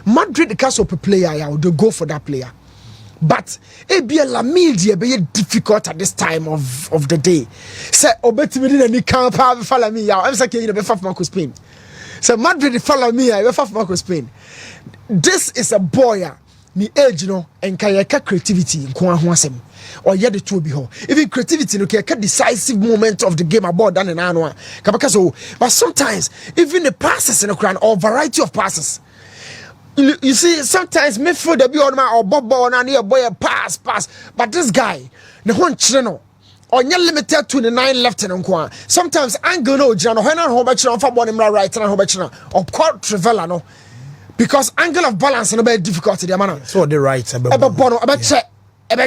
Madrid cast up a player, they go for that player. But it be a Lamine be difficult at this time of the day. Say obetimi ni kan pa follow me ya. I'm saying you be for Marco Spain. So Madrid follow me ya be for Marco Spain. This is a boy ni age and kayaka creativity nko ho asem. Or yet the two be ho. Even creativity no kayaka decisive moment of the game about than an anwa. But sometimes even the passes in the crown or variety of passes. You see, sometimes midfield be on my or bob and here boy pass. But this guy, the one channel, or you're limited to the 9 left and on. Sometimes I'm going to Jano, when I hold on for one right and I hold or quite Trivella, no. Because angle of balance and a bit difficult to the man. So the right about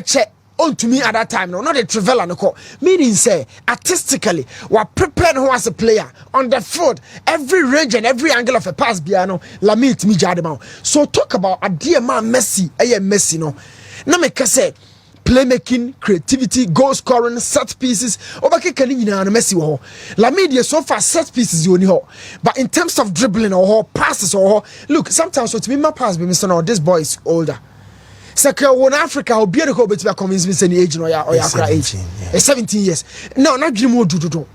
check. On to me at that time, no, not a Trivella no call. Meaning say artistically, we're prepared who as a player on the field, every range and every angle of a pass piano, Lamine to me jadema. So talk about a dear man Messi, Messi no. Now make say playmaking, creativity, goal scoring, set pieces. Obake kanina no Messi wo. Lamine so far set pieces you only ho. But in terms of dribbling or passes or look, sometimes what me my pass be Mr. No, this boy is older. Saka won Africa how be ko betia convince me say the age no ya age. 17 years. Now na dream mo do.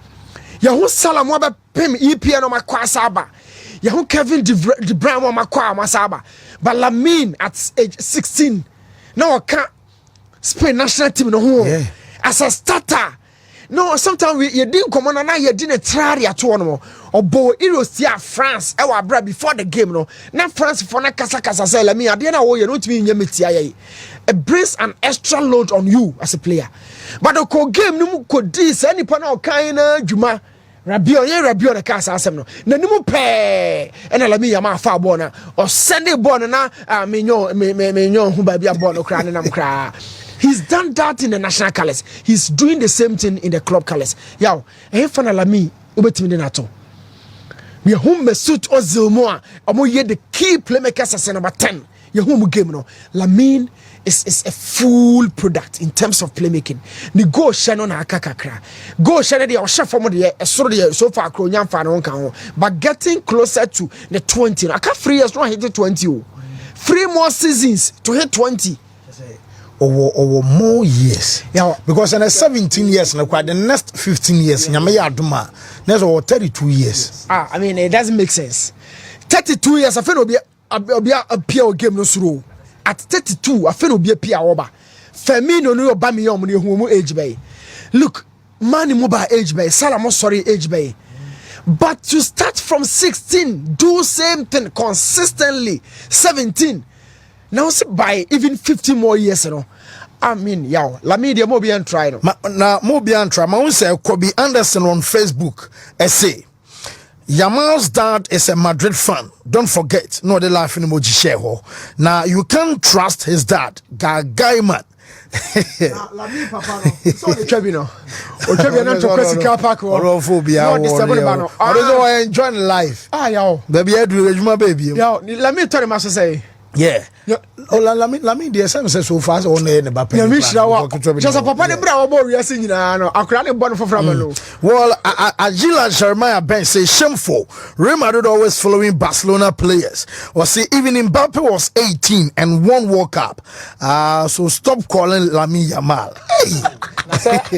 Ya hu Salam wa be pem EPN no makwa saba. Ya hu Kevin De Bruyne wa makwa masaba. But Lamine at age 16 now can Spain national team no ho as a starter. No, sometimes we you didn't come on and you didn't try at one or bo Eros here France ewa bra before the game no. Na France for na kasa say Lamine I didn't know you not me nyameti it brings an extra load on you as a player. But the game no could this any pa na kind Juma Rabio na kasa asem no. Na nimu pe and Lamine Yamal fa ball na or send the ball na menyo hu ba bia ball no kra na kra. He's done that in the national colors. He's doing the same thing in the club colors. Yow, fan Lamine, ubetimi na to. We home Mesut Ozil more. Amo ye the key playmakers as number 10. Your home game no. Lamine is a full product in terms of playmaking. Ni go shano na akakakra. Go shano de osha form de so far kro nyamfa na wonka. But getting closer to the 20. I can't 3 years not hit the 20. 3 more seasons to hit 20. Or more years. Yeah, because in 17 years, the next 15 years, Nyama there's over 32 years. I mean, it doesn't make sense. 32 years, I feel will be a pure game no slow. At 32, I feel will be a pure over. Femino no Bamium, who age bay. Look, money mobile age bay, Salamo sorry age bay. But to start from 16, do same thing consistently, 17. Now by even 50 more years, you know. I mean, yeah, Lamine Mobian try no. Now Mobian try. My own say Kobe Anderson on Facebook essay. Yamal's dad is a Madrid fan. Don't forget, no the life in emoji share ho. Now you can't trust his dad. Guy man. Lamine papa no. So the tribunal. O tribunal to press car park or phobia. No, I don't enjoy life. Ah, yo. Baby, I do my baby. Yo, let me tell you, Master say. Yeah. Lamine the same say so fast on the Mbappe. Yeah, just a papa the bra obo we sing na no. Akra the born for no. Well, Agila Jeremiah Ben say shameful. Real Madrid always following Barcelona players. Or say even Mbappe was 18 and won World Cup. So stop calling Lamine Yamal.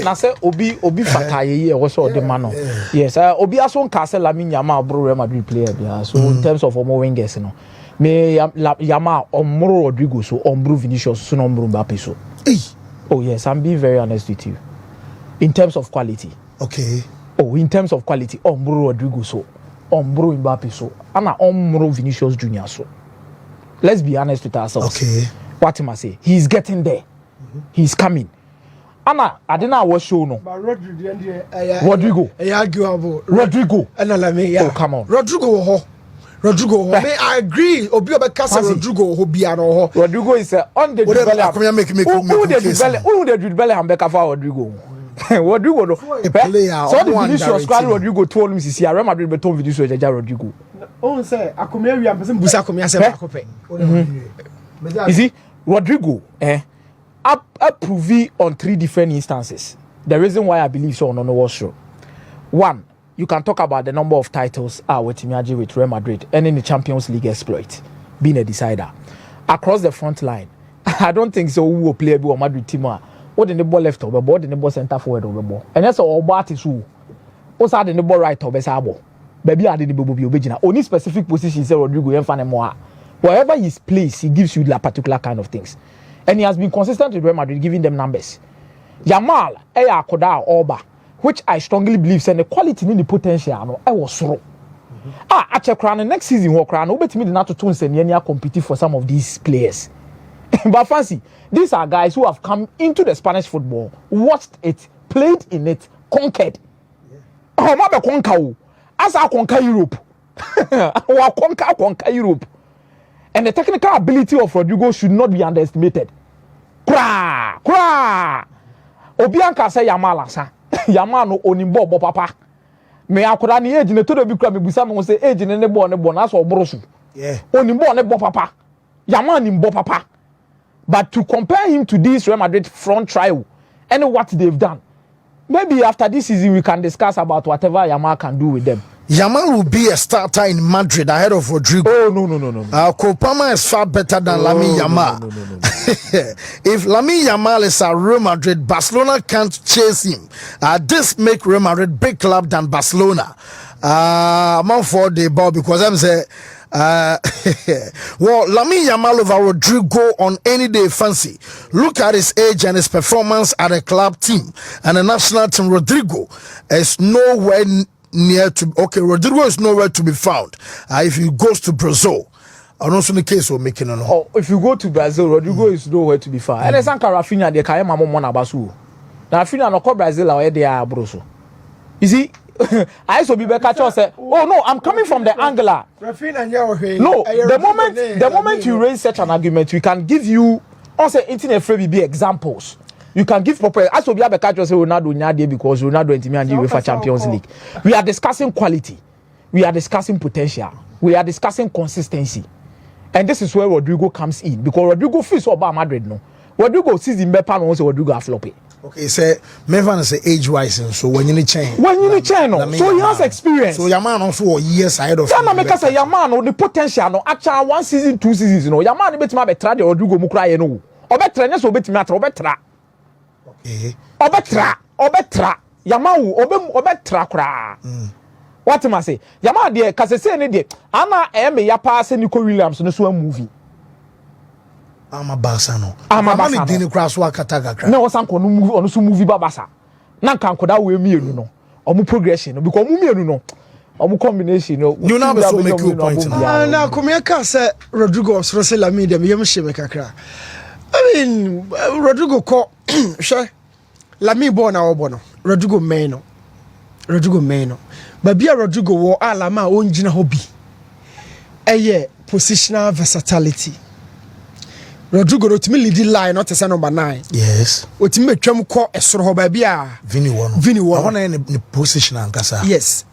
Na say obi fataye here also the man. Yes, obi aso nka say Lamine Yamal bro Real Madrid player. So in terms of omo wingers no. Me Yamal omro Rodrigo so omro Vinicius so omro Mbappe so. Oh yes, I'm being very honest with you. In terms of quality. Okay. Oh, in terms of quality, omro Rodrigo so omro Mbappe so ana omro Vinicius Junior so. Let's be honest with ourselves. Okay. What am I say? He's getting there. He's coming. Anna, I didn't know what show no. But Rodrigo. Rodrigo. Oh, come on. Rodrygo-who. I agree. Obi obekasa Rodrygo-who biano. Rodrigo is on the develop. Who the develop Ambeka for Rodrigo? Rodrigo no. So the Vinicius squad Rodrigo told him see Real Madrid beton Vinicius Jaja Rodrigo. Oh say Akomeah we am person busa Akomeah say Akope. You see Rodrigo approved on 3 different instances. The reason why I believe so no was true. 1, you can talk about the number of titles with Real Madrid and in the Champions League exploit. being a decider. Across the front line, I don't think so. Who will play a Madrid team? What in the ball left over, what in the ball center forward over ball, and that's all about is who. What's in the ball right over Sabo? Baby, I didn't be original. Only specific positions Rodrigo and Fanemoa. Wherever he's placed, he gives you that particular kind of things, and he has been consistent with Real Madrid, giving them numbers. Yamal, Koda, Oba, which I strongly believe and the quality in the potential. I was so. At the next season, walk around. Obet me not to tune and compete for some of these players. But fancy, these are guys who have come into the Spanish football, watched it, played in it, conquered. Oh, my conquer. As I conquer Europe, or conquer Europe, and the technical ability of Rodrigo should not be underestimated. Kra. Obianka say Yamal asa. Yamal no onimbo bo papa. Me akora ni age ne to be kra me busa me say age ne bo na so obrosu. Yeah. Onimbo ne bo papa. Yamal ni bo papa. But to compare him to this Real Madrid front trio and what they've done, maybe after this season we can discuss about whatever Yamal can do with them. Yamal will be a starter in Madrid ahead of Rodrigo. Oh, no. Kopama is far better than Lamine Yamal. No. If Lamine Yamal is at Real Madrid, Barcelona can't chase him. This make Real Madrid big club than Barcelona. I'm for the ball because I'm saying, well, Lamine Yamal over Rodrigo on any day fancy. Look at his age and his performance at a club team and a national team. Rodrigo is nowhere near to. Okay, Rodrigo is nowhere to be found. If he goes to Brazil, and also the case we're making on. Oh, if you go to Brazil, Rodrigo is nowhere to be found. And there's Rafinha, they can't mama mona basu. Now Rafinha no call Brazil or they are broso. You see, I also be back say, oh no, I'm coming from the angular. No, the moment you raise such an argument, we can give you also internet free be examples. You can give proper. As we be back say Ronaldo nyade because Ronaldo and Timi and UEFA Champions League. We are discussing quality. We are discussing potential. We are discussing consistency. And this is where Rodrigo comes in because Rodrigo feels about Madrid no. Rodrigo sees the Mbappe no say Rodrigo a flop. Okay, say Mevan say age wise and so when you need change. When you need change no. So he has experience. So Yamal also years ahead of. Sana make say Yamal no the potential no actually 1 season 2 seasons no. Yamal no betima be tra the Rodrigo mu kra ye no. Obetra nya so betima atra obetra. Okay. Obetra. Yamal obetra kra. What am I say? Yamal de kasese ne de ana me ya pass Nico Williams no so a movie. Ama Basano. Ama dini cross wa kataga. Na wasanko no movie ono so movie babasa. Na nkankoda we mienu no. Omu progression no because omu mienu no. Omu combination no. You now so make you point now. Na Akomeah ka say Rodrigo so say Lamine dem yem hye me kakra. I mean Rodrigo ko hwe Lamine born na obo no. Rodrigo main no. But bia Rodrigo wo alama onjina hobi. Eye positional versatility. Rodrigo otimi lead line not say number 9. Yes. Otimi betwam ko esoro ho ba bia. Vini wo. I want any position ankasa. Yes.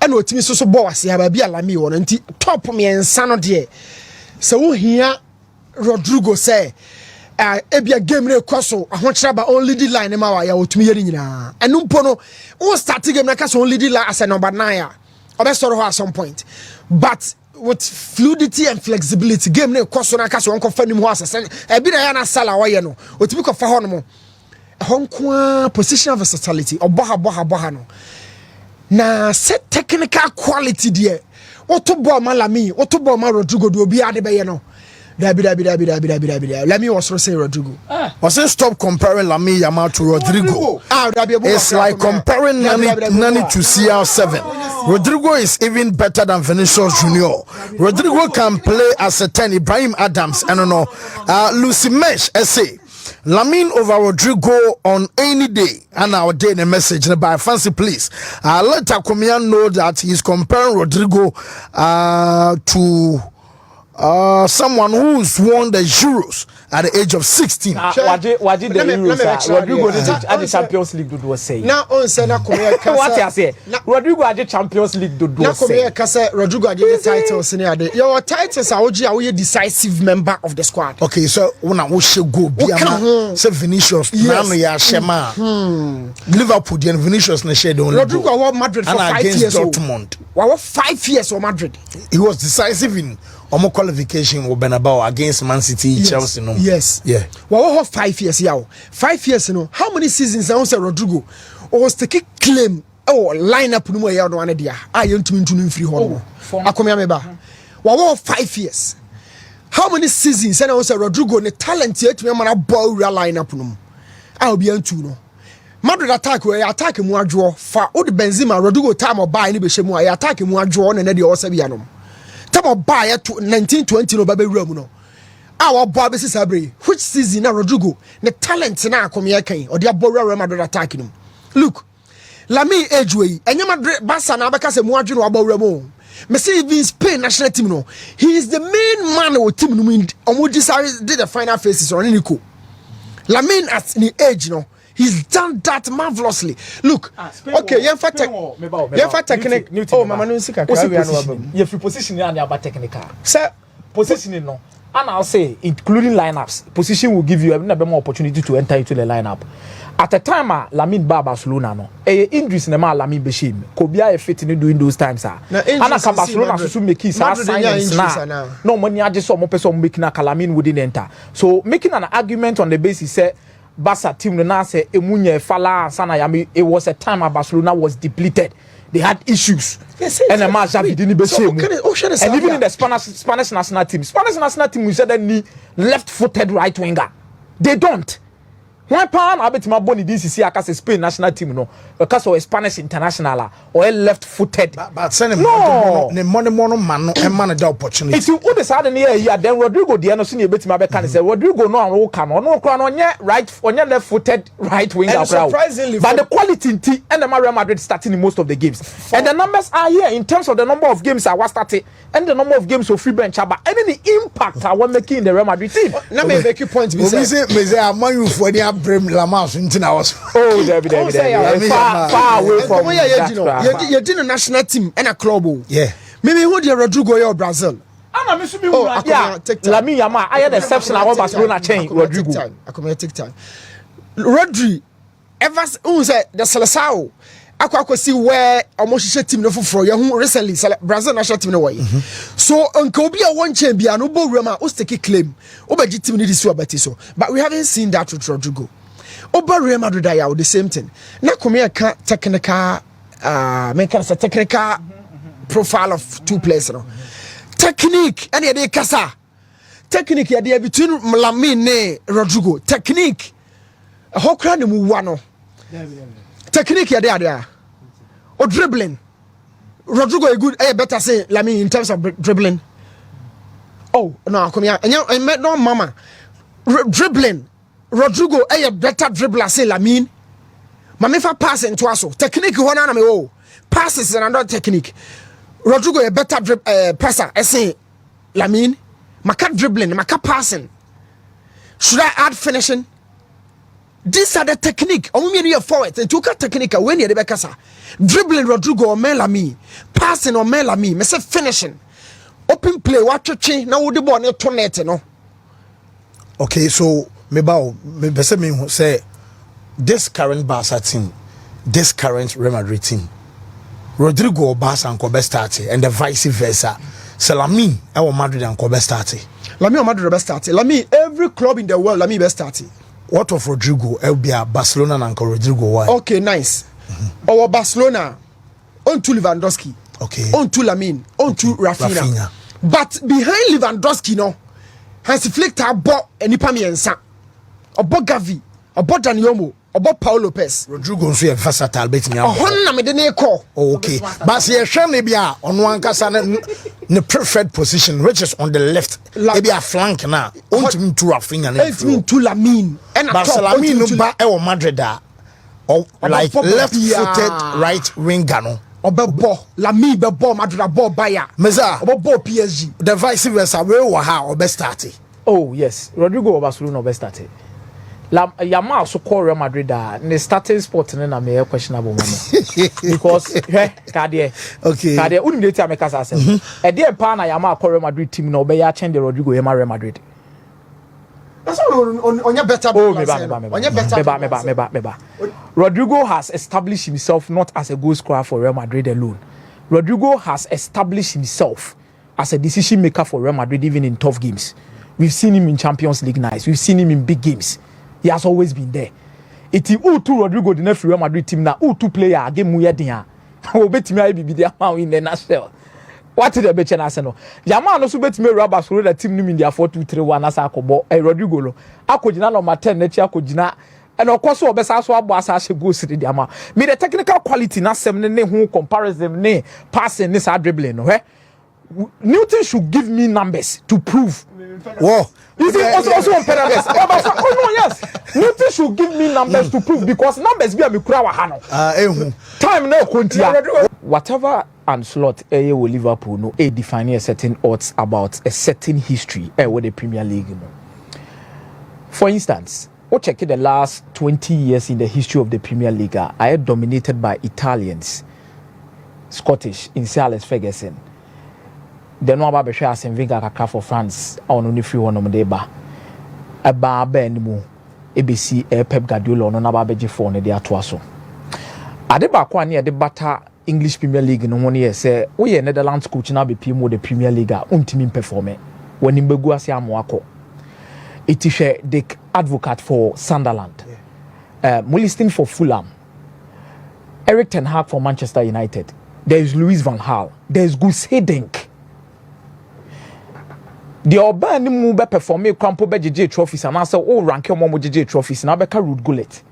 And otimi so ball wase ba bia Lamine wo nti top me ensa no de. So wo hia Rodrigo say ebia game re kwaso ahokyera ba only the line ma wa ya otumi yeri nyina. Enu mpo no wo start game na ka so only the line as a number 9 obesoro ho at some point. But with fluidity and flexibility game na kwaso na ka so won kofa nim ho asese e bi na ya na sala wa ye no otumi kofa ho no mo honko positional versatility oboha no na set technical quality there oto ball ma Lamine oto ball ma Rodrigo do obi ade be ye no Dabi. Lamine was say Rodrigo. I say stop comparing Lamine Yamal to Rodrigo. It's like comparing Nani to CR7. Rodrigo is even better than Vinicius Junior. Rodrigo can play as a 10. Ibrahim Adams, I don't know. Lucy Mesh, essay. Lamine over Rodrigo on any day. And our day in a message by fancy please. Let Akomeah know that he's comparing Rodrigo to someone who's won the Euros at the age of 16. What did the Euros? Rodrigo at the Champions League do say. Now on say what I say. Rodrigo at the Champions League do say. Akomeah Rodrigo at the titles in here. Your titles are a decisive member of the squad. Okay, so when I should go Biama say Vinicius Nano ya Shema. Liverpool and Vinicius na share the only. Rodrigo won Madrid for 5 years. Dortmund. 5 years for Madrid. He was decisive in Omo qualification will be about against Man City, Chelsea. No. Yes. Yeah. Well, we have 5 years now. 5 years, you know. How many seasons I say Rodrigo was taking claim line up no more ya no dia. I want to free home. Akomeah meba. Well, 5 years. How many seasons I say Rodrigo ne talent yet me man ball real line up no. I will be on 2 no. Madrid attack where attack mu adwo fa o de Benzema Rodrigo time buy ni be hye mu I attack mu adwo na de o se bia no. Time buy to 1920 no ba be wura mu no. Our boy be sabre which season na Rodrigo ne talent na Akomeah kan o de abɔ Real Madrid attack no. Look, Lamine age way enye Madrid Barca na be ka se mu adwo no abɔ wura mu. Me say even Spain national team no. He is the main man with team no omo did the final phases on Nico. Lamine at the age no. He's done that marvelously. Look, okay, you have technique. Oh, mama, no sika. You have position and about technical. Sir, positioning no. And I'll say, including lineups, position will give you a bit more opportunity to enter into the lineup. At the time, Lamine Barcelona no. Injuries in the Lamine Beshim. Kobia a fit in doing those times. And Barcelona so make his signs now. No money. I just saw more person making a Lamine wouldn't enter. So making an argument on the basis say. Barca team no na say emunye fala sana yami it was a time Barcelona was depleted. They had issues. Yes, and the match didn't be shame. And even in the Spanish national team we said that need left-footed right winger. They don't. Why pan abet my body this is here because Spain national team no because of Spanish international or a left-footed. But send him no money man and man the opportunity. If you the sudden here then Rodrigo the no seen a bit my can say Rodrigo no can no crown on right on your left-footed right winger. Surprisingly, but the quality in T and the Real Madrid starting in most of the games. And the numbers are here in terms of the number of games I was starting and the number of games of free bench but and the impact I was making in the Real Madrid team. Let me make you point me say man you for the Brim Lamas into hours. Oh, far away from that. You did a national team and a club. Yeah. Maybe who did Rodrygo or Brazil? Lamine Yamal. I had an exception. I want Barcelona change Rodrygo. Akomeah take time. Rodri, ever who said the Seleção. I see where almost team no for you recently Brazil national team no way. So Uncle be a one champion no bo Rema us take claim. Obaji team need so so. But we haven't seen that with Rodrigo. Oba Real Madrid are the same thing. Na Akomeah technical make a technical profile of 2 players no. Technique any dey kasa. Technique ya dey between Lamine ne Rodrigo. Technique. How crowd mu wa no. Technique ya there. Or dribbling. Rodrigo is good. Better say Lamine in terms of dribbling. Oh no, Akomeah. And no mama. Dribbling. Rodrigo a better dribbler say Lamine. Mamifa pass into aso. Technique one na me oh. Passes and another technique. Rodrigo a better passer. I say Lamine. Maka dribbling. Maka passing. Should I add finishing? These are the technique. Only forward. And took a technique when you're the Becassa. Dribbling Rodrigo or Lamine. Passing or Lamine. Me say finishing. Open play. Watch your chain. Now would the ball not turn it, no? Okay, so me say this current Barca team, this current Real Madrid team, Rodrigo or Barca and Kobe started, and the vice versa. So Lamine, our Madrid and Kobe started. Lamine or Madrid best started. Lamine, every club in the world, Lamine best started. What of Rodrigo? LBA Barcelona and Rodrigo. Why? Okay, nice. Our Barcelona on to Lewandowski. Okay. On to Lamine. On to Rafinha. But behind Lewandowski, no, Hansi Flick have bought any Pamiensa, or bought Gavi, or bought Daniomo, or bought Paul Lopez. Rodrigo is versatile, bet me. Okay, but see, maybe on one casa the preferred position, which is on the left, maybe a flank now. Wontumi to Rafinha, Wontumi to Lamine, and Lamine no ba e Madrid or like left-footed right winger no. Obebo Lamine bebo Madrid ball buyer. Meza obebo PSG. The vice versa we were how best started. Oh yes, Rodrigo Barcelona best started. Yamal so call Real Madrid the starting spot na me questionable because Kade Kade unim dey tell me kasa say e dey pa na Yamal call Real Madrid team na obeya change the Rodrigo Real Madrid. That's on your better. Rodrigo has established himself not as a goal scorer for Real Madrid alone. Rodrigo has established himself as a decision maker for Real Madrid, even in tough games. We've seen him in Champions League nights. We've seen him in big games. He has always been there. It is two Rodrigo the next Real Madrid team now. Two player game we dia. O bet me be the amount in the national. What is the bet na no? Yamal no so bet me rubber so the team nim in their 4-2-3-1 as akobo. Rodrigo no. Akojina number 10 na chi akojina. And of course obesa so abo asase go siri the amount. Me the technical quality na sem ne hu comparison ne passing ne sa dribbling no. Newton should give me numbers to prove. Whoa. Is it also on Penades? Oh no, yes. Newton should give me numbers to prove because numbers be a mikura hano. Time no kontia. Whatever onslaught with Liverpool no defining a certain odds about a certain history with the Premier League. No. For instance, we check the last 20 years in the history of the Premier League. I am dominated by Italians, Scottish in Sir Alex Ferguson. Then no aba behwe Arsene Wenger kaka for France ono ne free wonom de ba aba ba ni mu ebesi Pep Guardiola ono na ba beje for ne de ato aso ade ba kwa ne de bata English Premier League no ho ne say wo ye Netherlands coach na be pimo the Premier League a untimi perform woni mbegu ase amoako itishe Dick Advocate for Sunderland Mulliston for Fulham, Erik ten Hag for Manchester United, there is Louis van Gaal, there is Guus Hiddink. The Oban mu be perform crampo be JJ trophies and answer all rank mo JJ trophies na be ka Ruud Gullit.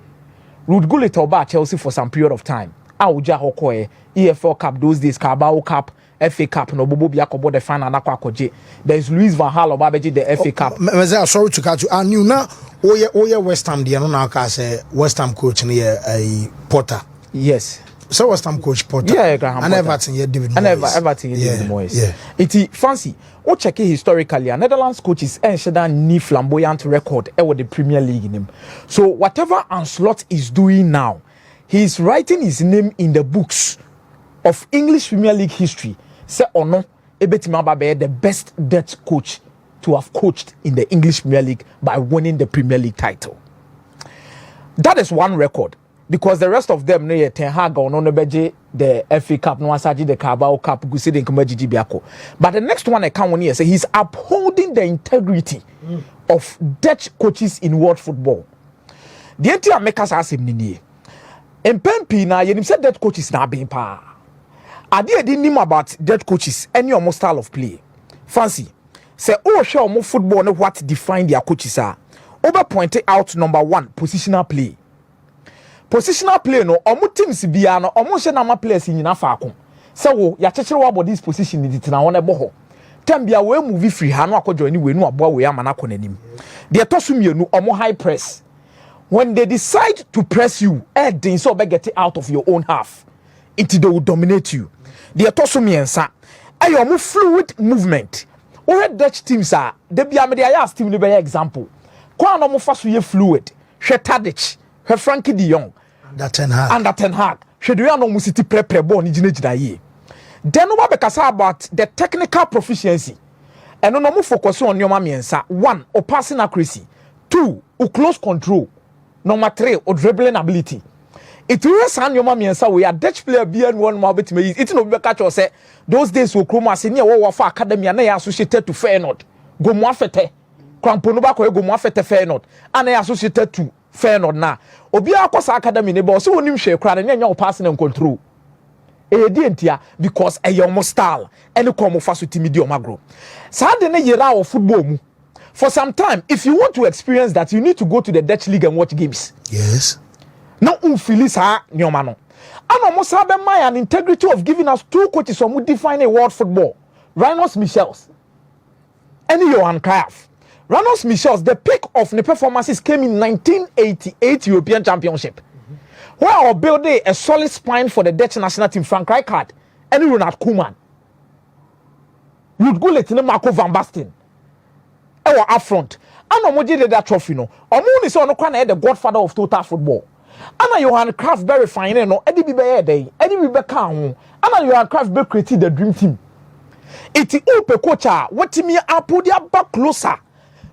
Ruud Gullit oba Chelsea for some period of time. Auja hokoe EFL Cup those days, Carabao Cup, FA Cup no bobo bia kobo the final na kwa koje. There is Louis van Gaal oba be the FA Cup. Sorry to catch you. I knew na oye West Ham dey no na ka say West Ham coach ne a Potter. Yes. So West Ham coach Potter. Yeah, Graham and Potter. Everton here David Moyes. And Everton here David Moyes. Yeah. It's fancy. O check it historically. Netherlands coaches enshada ni flamboyant record with the Premier League in him. So whatever Ancelotti is doing now, he is writing his name in the books of English Premier League history. Say or no, ebetima babe the best Dutch coach to have coached in the English Premier League by winning the Premier League title. That is one record. Because the rest of them, Ten Hag or no beje the FA Cup, no asaji the Carabao Cup, Gusi the Nkumaji Biako. But the next one I can't one here say he's upholding the integrity of Dutch coaches in world football. The entire makers ask him nini. In Pempi na yenim said Dutch coaches na being pa. Adi didn't know about Dutch coaches any almost style of play. Fancy say oh show more football no what define their coaches are. Over pointed out number 1 positional play. Positional play no omo teams bia no omo hye na ma players nyina faako se wo ya chekere wa body position ni tina won ebo ho tem bia we move free ha no akojo ni we nu aboa we ama na konanim de toso mienu omo high press when they decide to press you then so be get it out of your own half it they will dominate you de toso miensa ayo omo fluid movement o Dutch teams are de bia me de aya team ni be example kwa no mo fa so ye fluid hwe Tadic her Frankie de Jong under Ten Hag should we no musiti prepare ball ni gina ye then we be kasa about the technical proficiency and no mo focus on your miensa 1 o passing accuracy 2 o close control number 3 o dribbling ability it was an your miensa we are Dutch player be and one more bit me it no be catch or say those days we chroma se ne wo for academy na associated to Feyenoord go mo afete kwampo no ba ko go mo afete Feyenoord and associated to Feyenoord na obi akosa academy ne bo so wonim hwe kra na nya passing and control di entia because e your style any come fa so timidi o magro sa de ne yera of football mu for some time if you want to experience that you need to go to the Dutch league and watch games. Yes. Now unfili sa nyoma no and almost have an integrity of giving us 2 coaches who define a world football. Rinus Michels and Johan Cruyff. Rinus Michels, the peak of the performances came in 1988 European Championship, where our building a solid spine for the Dutch national team, Frank Rijkaard and Ronald Koeman. Ruud Gullit and Marco van Basten. Our up front. And Omoji did that trophy no. Omuni so no kwana the godfather of total football. And Johan Cruyff very fine no. Eddie Bibe day. Eddie Bibe kan. And Johan Cruyff be created the dream team. Iti upe kocha what me apodia back closer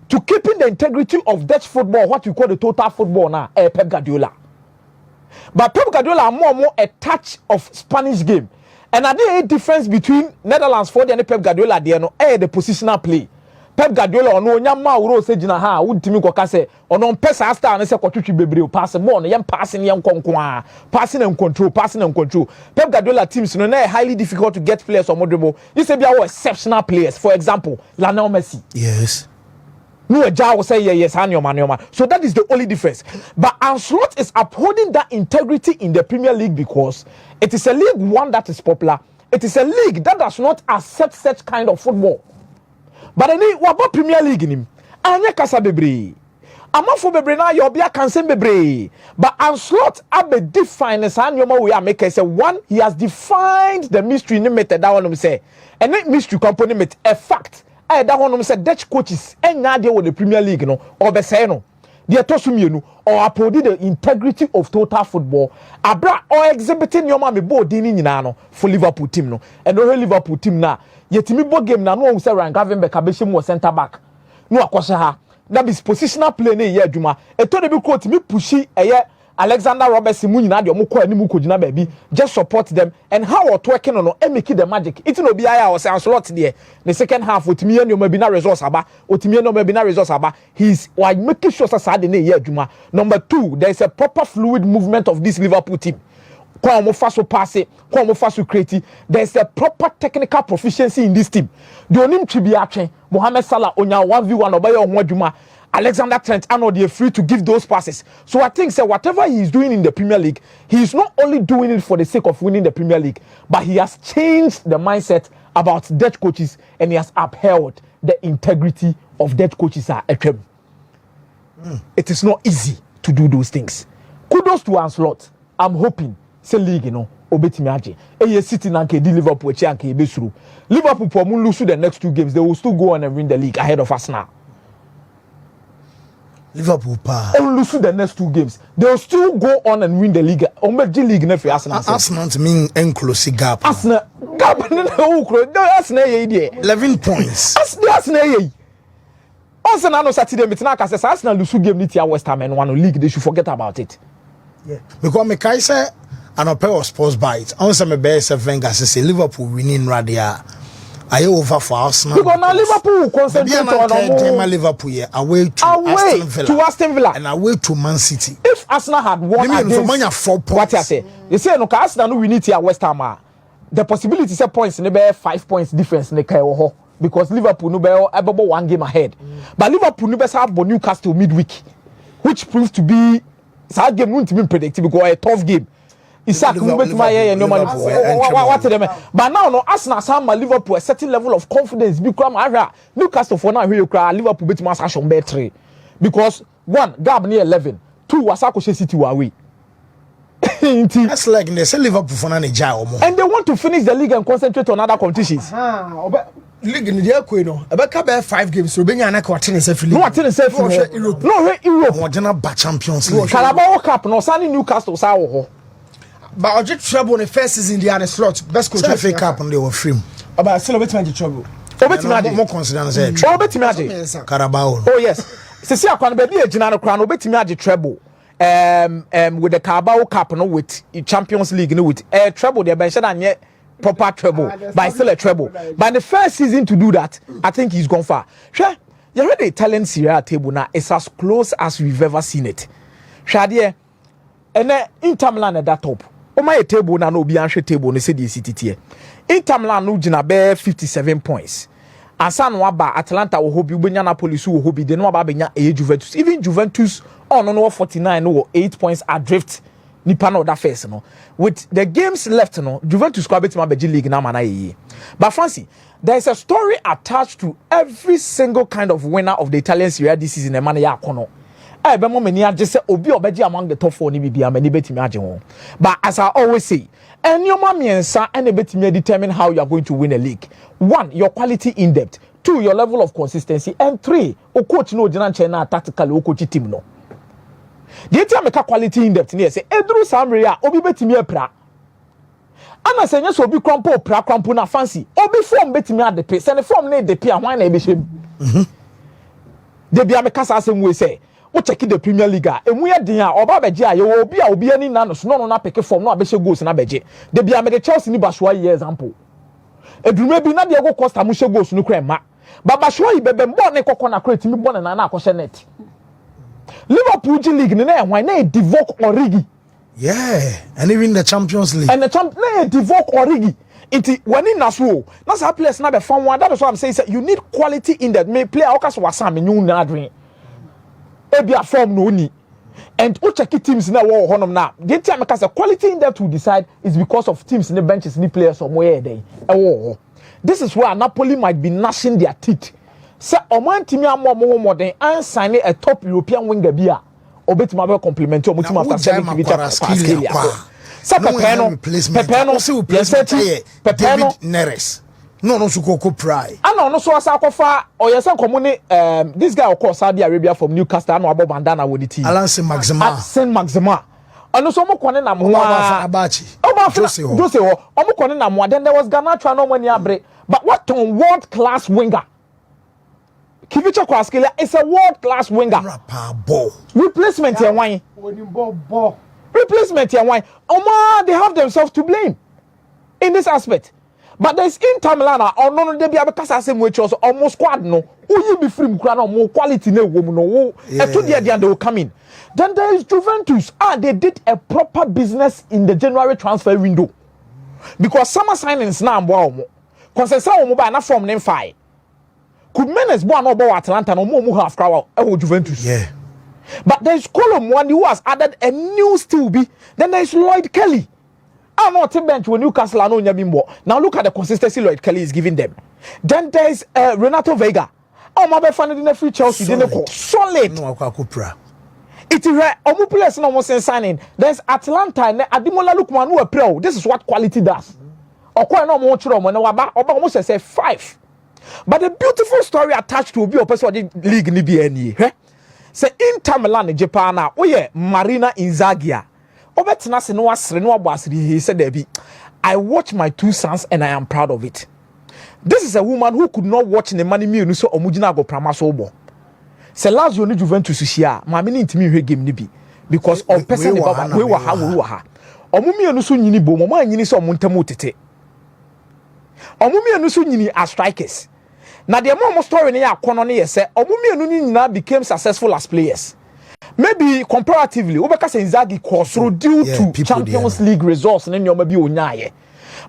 to keeping the integrity of Dutch football, what you call the total football now, Pep Guardiola. But Pep Guardiola more a touch of Spanish game. And are there a difference between Netherlands for the Pep Guardiola there no the positional play. Pep Guardiola ono nyama wuro se gina ha wuntimi koka se ono mpesa star ne se kwatwetwe bebre pass ball no yem pass ne nkonko a passing and control Pep Guardiola teams no na highly difficult to get players on dribble. You say be our exceptional players, for example Lionel Messi. Yes. No a jar will say yes man. So that is the only difference. But Ancelotti is upholding that integrity in the Premier League because it is a league one that is popular. It is a league that does not accept such kind of football. But any what Premier League in him? Anya kasa bebre. Amafo bebre na yobia kansen bebre. But Ancelotti abe define as anyoma we are make say one he has defined the mystery ni method that one say. And that mystery company met a fact. That one say Dutch coaches enya dey with the Premier League no or be say no. They tosumienu or uphold the integrity of total football. Abra or exhibiting your mama board dini nyina no for Liverpool team no. And no Liverpool team na yetimi bo game na no say Ryan Gravenberch abehye mu center back. No akwose ha. That is positional play na ye adwuma. Eto de bi quote me pushi eye Alexander Robertson mu nyina de omo ko ani mu kojina baby. Just support them and how or working on no make the magic. It no be aya or say Ancelotti there. The second half otimi eno ma bi na results aba. Otimi eno ma bi na results aba. He's like making sure say de na ye adwuma. Number 2, there is a proper fluid movement of this Liverpool team. Kwa mo faso pass it, kwa mo faso create. There is a proper technical proficiency in this team. The onim tribi atwen. Mohamed Salah onya 1v1 obaye onwo adwuma. Alexander Trent are not free to give those passes. So I think whatever he is doing in the Premier League, he is not only doing it for the sake of winning the Premier League, but he has changed the mindset about Dutch coaches and he has upheld the integrity of Dutch coaches. It is not easy to do those things. Kudos to Ancelotti. I'm hoping say league obetimi age. City na nke Liverpool echi anke ebesuru. Liverpool for mun lose the next 2 games, they will still go on and win the league ahead of Arsenal. Liverpool pa. Only lose the next 2 games. They will still go on and win the league. Ombeji league na for Arsenal. Arsenal to mean enclose gap. Arsenal gap na ukro. Arsenal ye dey. 11 points. Arsenal ye. Arsenal no Saturday meeting na kase Arsenal lose game ni tia West Ham and one league, they should forget about it. Yeah. Because me kai say an pair of sports bites. On some best Wenger say Liverpool winning radia. I over for Arsenal. Because now Liverpool concentrate on Liverpool away to Aston Villa and away to Man City. If Arsenal had won against 4 points. What I say? You say no Arsenal no we need here West Ham. The possibility say points in the 5 points difference in the because Liverpool no be able 1 game ahead. But Liverpool no be have Newcastle midweek, which proved to be that game won't be predictable because a tough game. Isaac movement my hair no money. What them? But now no Arsenal some Liverpool a certain level of confidence become Newcastle for now you cry Liverpool beat Man City on 3 because 1 gap near 11, 2 Wasako City were away. That's like they say Liverpool for na jail and they want to finish the league and concentrate on other competitions. League in the Equino, about 5 games, so being an aquatin is a no attendance Europe. No Europe. What Champions League. Carabao Cup no Sunny Newcastle saw. But I just trouble in the first season the other slot. Best coach FA Cup and they were free. About still a bit of trouble. More considered Carabao. Oh yes. See I can be a general crown obetimi treble. With the Carabao Cup no with Champions League no with treble there, but said proper treble, but still a treble. But in the first season to do that, I think he's gone far. Sure, you read the Italian Serie A table now. It's as close as we've ever seen it. Sure, and then Inter Milan at that top. Oh my table now no be answer table no say the city. Inter Milan no jina be 57 points. Asan waba Atalanta wo hobi ubenya Napoli so wo hobi de no aba benya Juventus. Even Juventus on no 49 no 8 points adrift. Nipa no that first no. With the games left no, Juventus kwa betima beji league na mana ye. But Fancy, there is a story attached to every single kind of winner of the Italian Serie A this season. Man ya kono. Be mo many just say obi obeji among the top 4 ni bibia many betimi age ho. But as I always say, enyoma miensa ene betimi determine how you are going to win a league. 1, your quality in depth. 2, your level of consistency. And 3, o coach no jina nche na tactically o coach team no. The time make quality in depth near say edru samria obi betimi apra ana se nya so obi krampo pra krampo na fancy obi form betimi ade pe se ne form na de pe a hwan na ebe shem de bia me kasa asem we say o check the Premier League emu ye din a oba beje a ye obi ani na no so no na pick form no abehye goals na beje de bia me the Chelsea ni Basua ye example eduruma bi na de go Costa mu hye goals no kra ma ba Basua yi bebe mbo ne kokko na kra timi bo na akɔhye net Liverpool League ni na ehwan na Divock Origi and even the Champions League and the na Divock Origi Inti when in Nasu, that's how players now be found one. That is what I'm saying. You need quality in that. May player okas wasam in you nadrin. Ebi a form no ni. And check teams now war honum now. The time because the quality in that to decide is because of teams in the benches, ni players somewhere there. This is where Napoli might be gnashing their teeth. Say Oman team ya more than and signing a top European winger bia. Obeti mabe compliment you. Omutima after 7 Pascalia. Sa Pepeno, David Neres. No, Sukoko Pride. I know, no, so as I offer, or yes, this guy, of course, Saudi Arabia from Newcastle, no about bandana with the team. Alan Saint Maxima. Saint Maxima. And also, Mokone Abachi. Jose, then there was Garnacho no money abre. But what on world class winger? Kivicha Kwaskila is a world class winger. Replacement here, why? Replacement here, why? Oma, they have themselves to blame in this aspect. But there's Inter Milan or no, they be able to say which also almost squad no. Who you be free, more quality no woman no. And to the end they will come in. Then there is Juventus. They did a proper business in the January transfer window because summer signings now wow. Consensus omo ba na from name 5. Could Menes bo no bo Atlanta no mo half crowd Juventus. Yeah. But there is Colum one who has added a new still be. Then there is Lloyd Kelly. I'm not a bench when Newcastle are no Nyabimbo. Now look at the consistency Lloyd Kelly is giving them. Then there is Renato Vega. Oh, my bad in the free Chelsea didn't call solid. No, Akupra. It is right. Omu players no more signing. There's Atlanta and Ademola Lookman who are pro. This is what quality does. Or quite no more children when almost say 5. But the beautiful story attached to be a person league ni BNE. Say Inter Milan in Japan now. Oh yeah, Marina Inzaghi. Obetna se no asre no abasri he said there be. I watch my 2 sons and I am proud of it. This is a woman who could not watch the money me so omugina go prama so bo. Se Lazio ni Juventus hia, ma me ni ntimi hwe game ni bi because of person baba we wa ha. Omumi enu so nyini bo mo anyini so omuntamu tete. Omumi enu so nyini as strikers. Na the more story ne akono ne yese omumi enu ni nyina became successful as players. Maybe comparatively, Obeka Inzaghi course through due to Champions League results and then you maybe onyaye.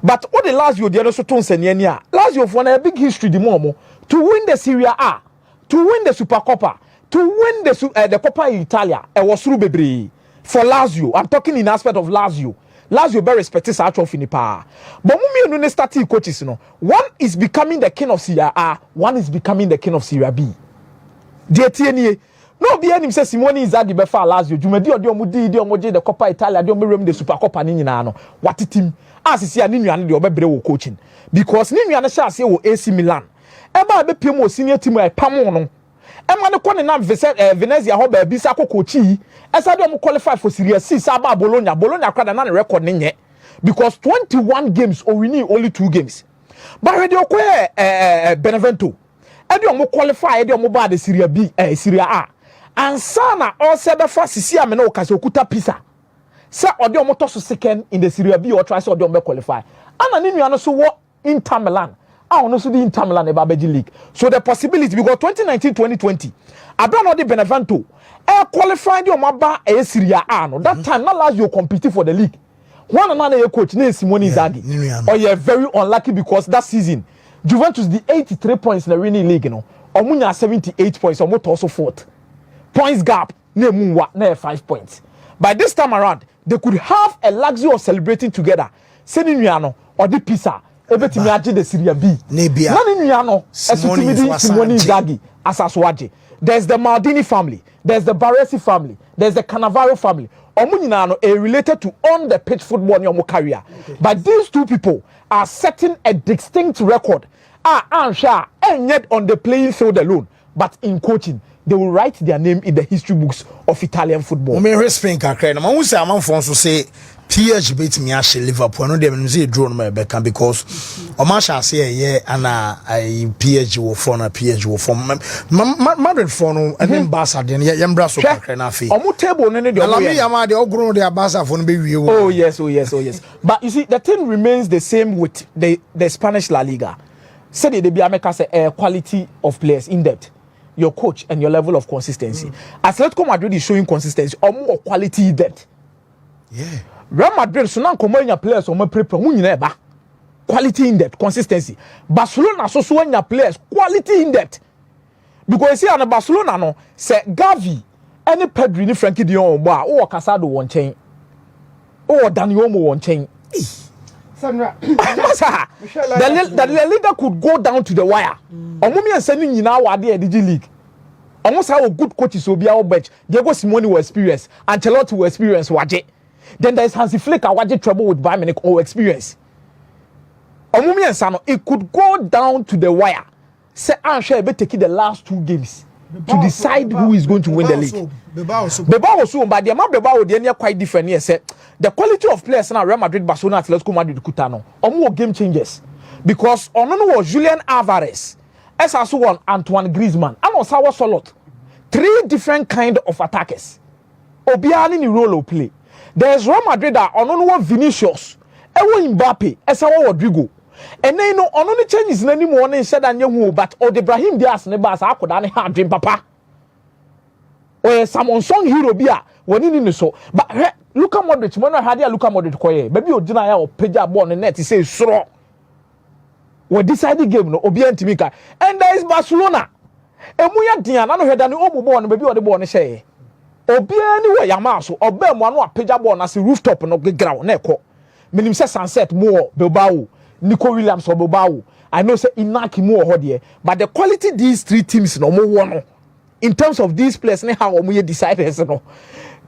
But what the Lazio the other so ton senior Lazio for a big history the momo to win the Serie A, to win the Supercoppa, to win the Coppa Italia. It was through Bebre for Lazio. I'm talking in aspect of Lazio. Lazio very respected such of Finipa. But mumi no starting coaches no. One is becoming the king of Serie A, one is becoming the king of Serie B. DTNA no be him say Simone Inzaghi be fa Lazio dwumadi odi omudi di omoje the Coppa Italia di omrem the Supercoppa ni nyina no watetim asisi ani nuane de obebre wo coaching because ni nuane sha ase wo AC Milan e ba be piem o senior team e pam no e ma ne kɔ ne nam Venezia ho ba bi sa kokochi e sa de om qualify for Serie C sa ba Bologna kwada na record ne nye because 21 games or we need only 2 games but ready okwe Benevento e de om qualify e de om ba the Serie B Serie A ansana all sebe fa sisi ame na okase okuta pisa se ode omoto so second in the Serie B or try so ode ombe qualify ana ni nua no so wo Inter Milan ono so the Inter Milan e ba beji league so the possibility because 2019-2020 abra no de Benevento qualify de omaba e Serie A no that time na Lazio compete for the league one another e coach na Simone Inzaghi or you very unlucky because that season Juventus the 83 points in the winning league no omunya 78 points omoto also fourth points gap na 5 points. By this time around, they could have a luxury of celebrating together. Sending Nuano or the pizza, everything the Serie B. Nebia. Nuano, Simone Inzaghi, Asaswaji. There's the Maldini family, there's the Baresi family, there's the Cannavaro family. Omuninano are related to on the pitch football in your career. But these 2 people are setting a distinct record. And yet on the playing field alone, but in coaching. They will write their name in the history books of Italian football. Me respect kakra na ma hu say amanfo so say PSG beat me actually Liverpool. I know they will say draw no Beckham because Omasha say yeah and I PSG will form a PSG will form Madrid form and then Barca then Yambra so na fi. Omo table no dey. Lamine Yamal dey grow their Barca for no be we. Oh yes. But you see the thing remains the same with the Spanish La Liga. Say they be America say quality of players in depth. Your coach and your level of consistency. Atletico Madrid is showing consistency or more quality in depth. Yeah. Real Madrid so now come your players on my prepare who you quality in depth, consistency. Barcelona so your players quality in depth. Because you see on Barcelona no say Gavi any Pedri ni Frankie de Jong or Casado one chain or Dani Olmo one chain. The leader could go down to the wire. Omumi and sending you now at the DG League. Almost how good coaches will be our bench. Diego Simeone will experience, Ancelotti will experience Waje. Then there is Hansi Flick Waje trouble with Bayern Munich or experience. Omumi and Sano, it could go down to the wire. Say I'm sure be taking the last 2 games to decide who is going to win the league. Beba also, but the amount Beba they are quite different here. Say the quality of players now Real Madrid, Barcelona, Atletico Madrid, Kutano, or more game changers because on was Julian Alvarez, as also one Antoine Griezmann, and also was Solot. 3 different kind of attackers. Obiani ni role of play. There's Real Madrid that on one Vinicius, Ewo Mbappe, Esawa Rodrigo. And then no on only changes anymore and said and you but or Ibrahim Diaz ne bas akodane ha dream papa. Or some unsung hero bia when in so. But Luka Modric, when I had a Luka Modric koye, baby o deny or peja born and net say sro. We decided game no Obi Antimika. And there is Barcelona. Emuya Dian, I know head and omo born baby or the born say. Obi anyway Yamal so obe mo anu peja born as rooftop no ground na ekọ. Menim say sunset more Bilbao. Nico Williams or Boadu. I know say Inaki more here, but the quality these 3 teams no more one in terms of these players how we decide no.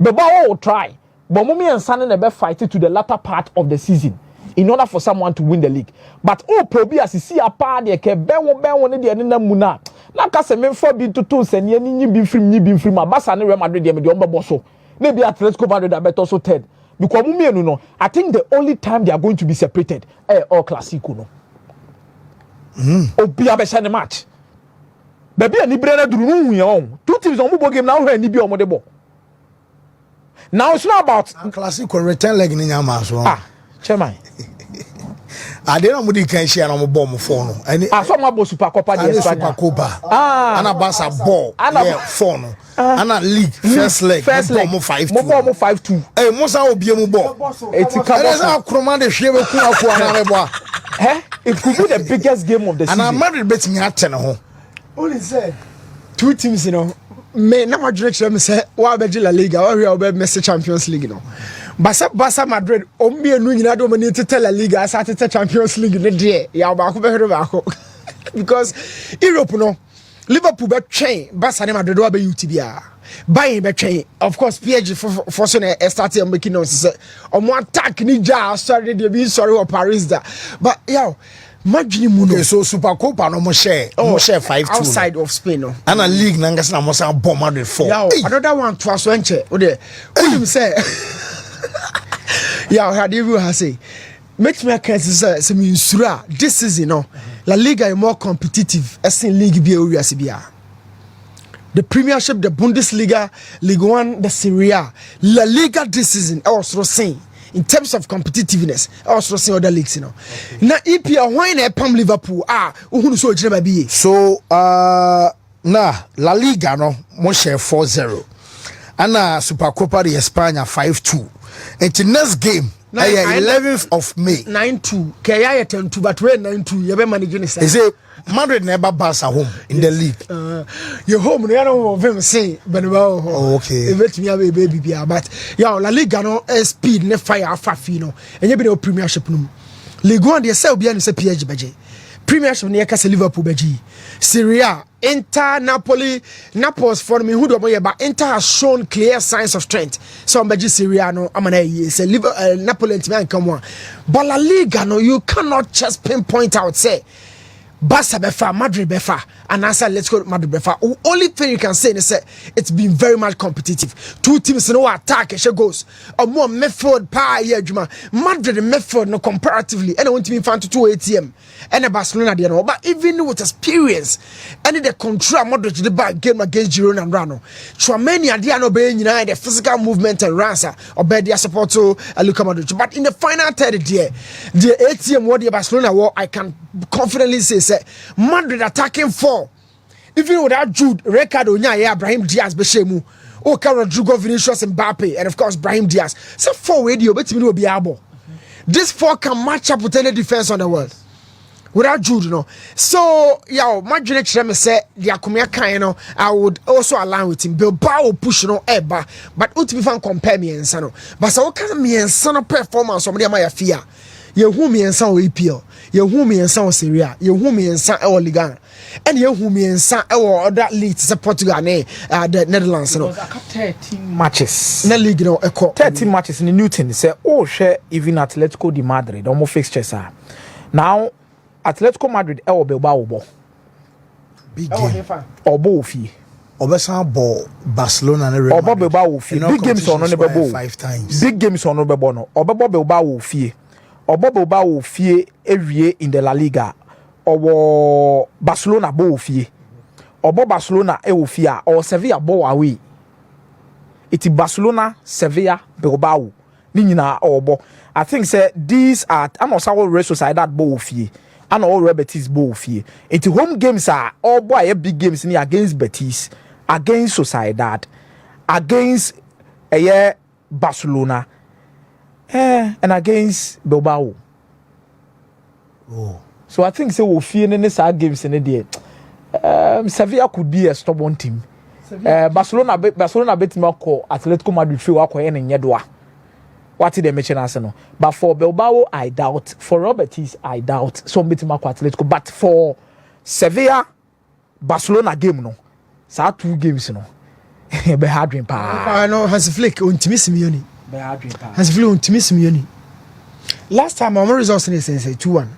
Boadu will try, but Mumi and Sané never fight it to the latter part of the season in order for someone to win the league. But probably as you see a part there ke ben won dey na muna. Na ka se men for bi to se ne ni bi free ma Barca ne Real Madrid dey me dey ombo so. Maybe Atletico Madrid that also third. Because no, I think the only time they are going to be separated all Clasico no. Obi abesha the match. Baby ani brena duru no 2 teams on football game now where ni bi omo de ball. Now it's not about Clasico return leg ni nyama so. Chairman. I didn't know can share on my bomb phone. So my Super Copa de España. Super Copa. Ana Barca ball. Yeah, phone. Ana league first leg. Mo 5-2. Mo 5-2. Eh, mo sa obi mu ball. Esa akroma de hwe ku aku ana rebo. It could be the biggest game of the season. And Madrid bet me at 10 ho. Only said 2 teams, you know. Me na direction me say wa be La Liga, wa be Messi Champions League, you know. Barca Madrid ombi enu nyina do mani tete La Liga asa tete Champions League ne de ya ba ko be hero ba ko because Europe no Liverpool be twen Barca ne Madrid wa be UTBA Bayern be twen of course PSG for so na start am making no say omo attack ni ja sorry dey be sorry or Paris da but yo Madrid mu no so Super Copa no mo share 5-2 outside of Spain no and a league na ngasa na mo say bomb Madrid 4 yo another one to aso enche o de him say yeah, how do you say? Makes me a case say me insura this season no La Liga is more competitive as in league be area CBA. The Premiership, the Bundesliga, Ligue 1, the Serie A. La Liga this season also saying in terms of competitiveness also saying other leagues you know. Okay. Now EPL why na pam Liverpool who so jina be so na La Liga no mo share 4-0 and Super Copa de España 5-2. And the next game, 11th of May. 9-2. Kaya 10-2, but we're 9-2. You be managing this. Is it Madrid never Barca home in the league? Your home, you know of him say, but okay. Let me have a baby, but yeah, La Liga no speed, ne fire, fafino, and you be no Premiership no. Ligue 1 they say obi an say PSG beje. Premiership ne yaka say Liverpool beje. Serie A, Inter, Naples for me who do boy but Inter has shown clear signs of strength. So beje Serie A no amana say Napoli and come on. But La Liga no you cannot just pinpoint out say Barca befa, Madrid befa, and answer let's go Madrid befa. Only thing you can say is that it's been very much competitive. Two teams no attack and goes or more midfield pa yeah juma Madrid midfield no comparatively and I want to be fan to 2 ATM and a Barcelona there no, but even with experience and the control Madrid the back game against Girona and Rano Chouameni and no be the physical movement and ransa or be their support to Luka Modric, but in the final third there the ATM what the Barcelona war I can confidently say Madrid attacking 4 even without Jude Ricardo Nya Brahim Diaz Beshemu Oka Rodrygo Vinicius Mbappe and of course Brahim Diaz so 4 radio bet me will be able this 4 can match up with any defense on the world without Jude so yeah Madrid me say the Akomeah kind I would also align with him Bilbao push eba but ultimately fan compare me and sano but so can me and sano performance somebody my fear you who me and son EPL you who me and son Serie A you who me and son Liga and you who me and son other leagues Portugal the Netherlands 13 matches na league 13 matches in Newton say share even Atletico de Madrid almost fixtures now Atletico Madrid Bilbao big game obo ofie obesan ball Barcelona and Real Madrid Bilbao ofie big games on no bebo 5 times big games on no bebo no Bilbao ofie Bilbao ofie ewie in the La Liga obo Barcelona bo ofie Barcelona ofie or Sevilla bo away it's Barcelona Sevilla Bilbao ni nyina obo I think say these are I'm not Real Sociedad bo ofie and all Betis bo ofie it's home games are all boy big games ni against Betis against Sociedad against Barcelona and against Bilbao. Oh. So I think so we'll feel in this games in the day. Sevilla could be a stubborn team. Barcelona bet me call Atletico Madrid feel akwa en nyedwa. What did they mention Arsenal? But for Bilbao I doubt. For Robertis I doubt. So bet me call Atletico. But for Sevilla Barcelona game no. So 2 games no. Be hard win pa. I know Hansi Flick Wontumi Simeone. Hansi Flick Wontumi Simeone. Last time our results in say 2-1.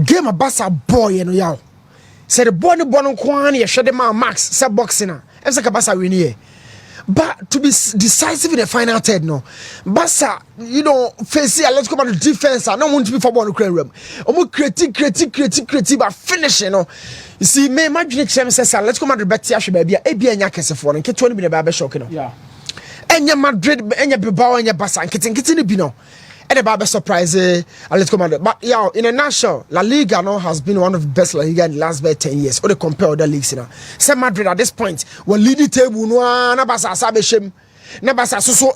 Game a Barca boy yaw. Say the boy no kwan ye hwede man Max say boxing na. Em say ka Barca win here. But to be decisive in the final third no. Barca face let's come on the defense no want to be for ball no crane room. Omo create but finish You see me imagine chem say let's come on the bet ya hwe ba bia e bia nya kesefo no nke 20 minute ba be shock no. Yeah. Enya Madrid enya Bilbao enya Barca nkete ni bi no. And the surprise, let's come on. But yeah, in a nutshell, La Liga has been one of the best La Liga in the last 10 years. Or they compare other leagues, Say Madrid at this point, we're leading table. No, na Barca sabe shem. Na Barca so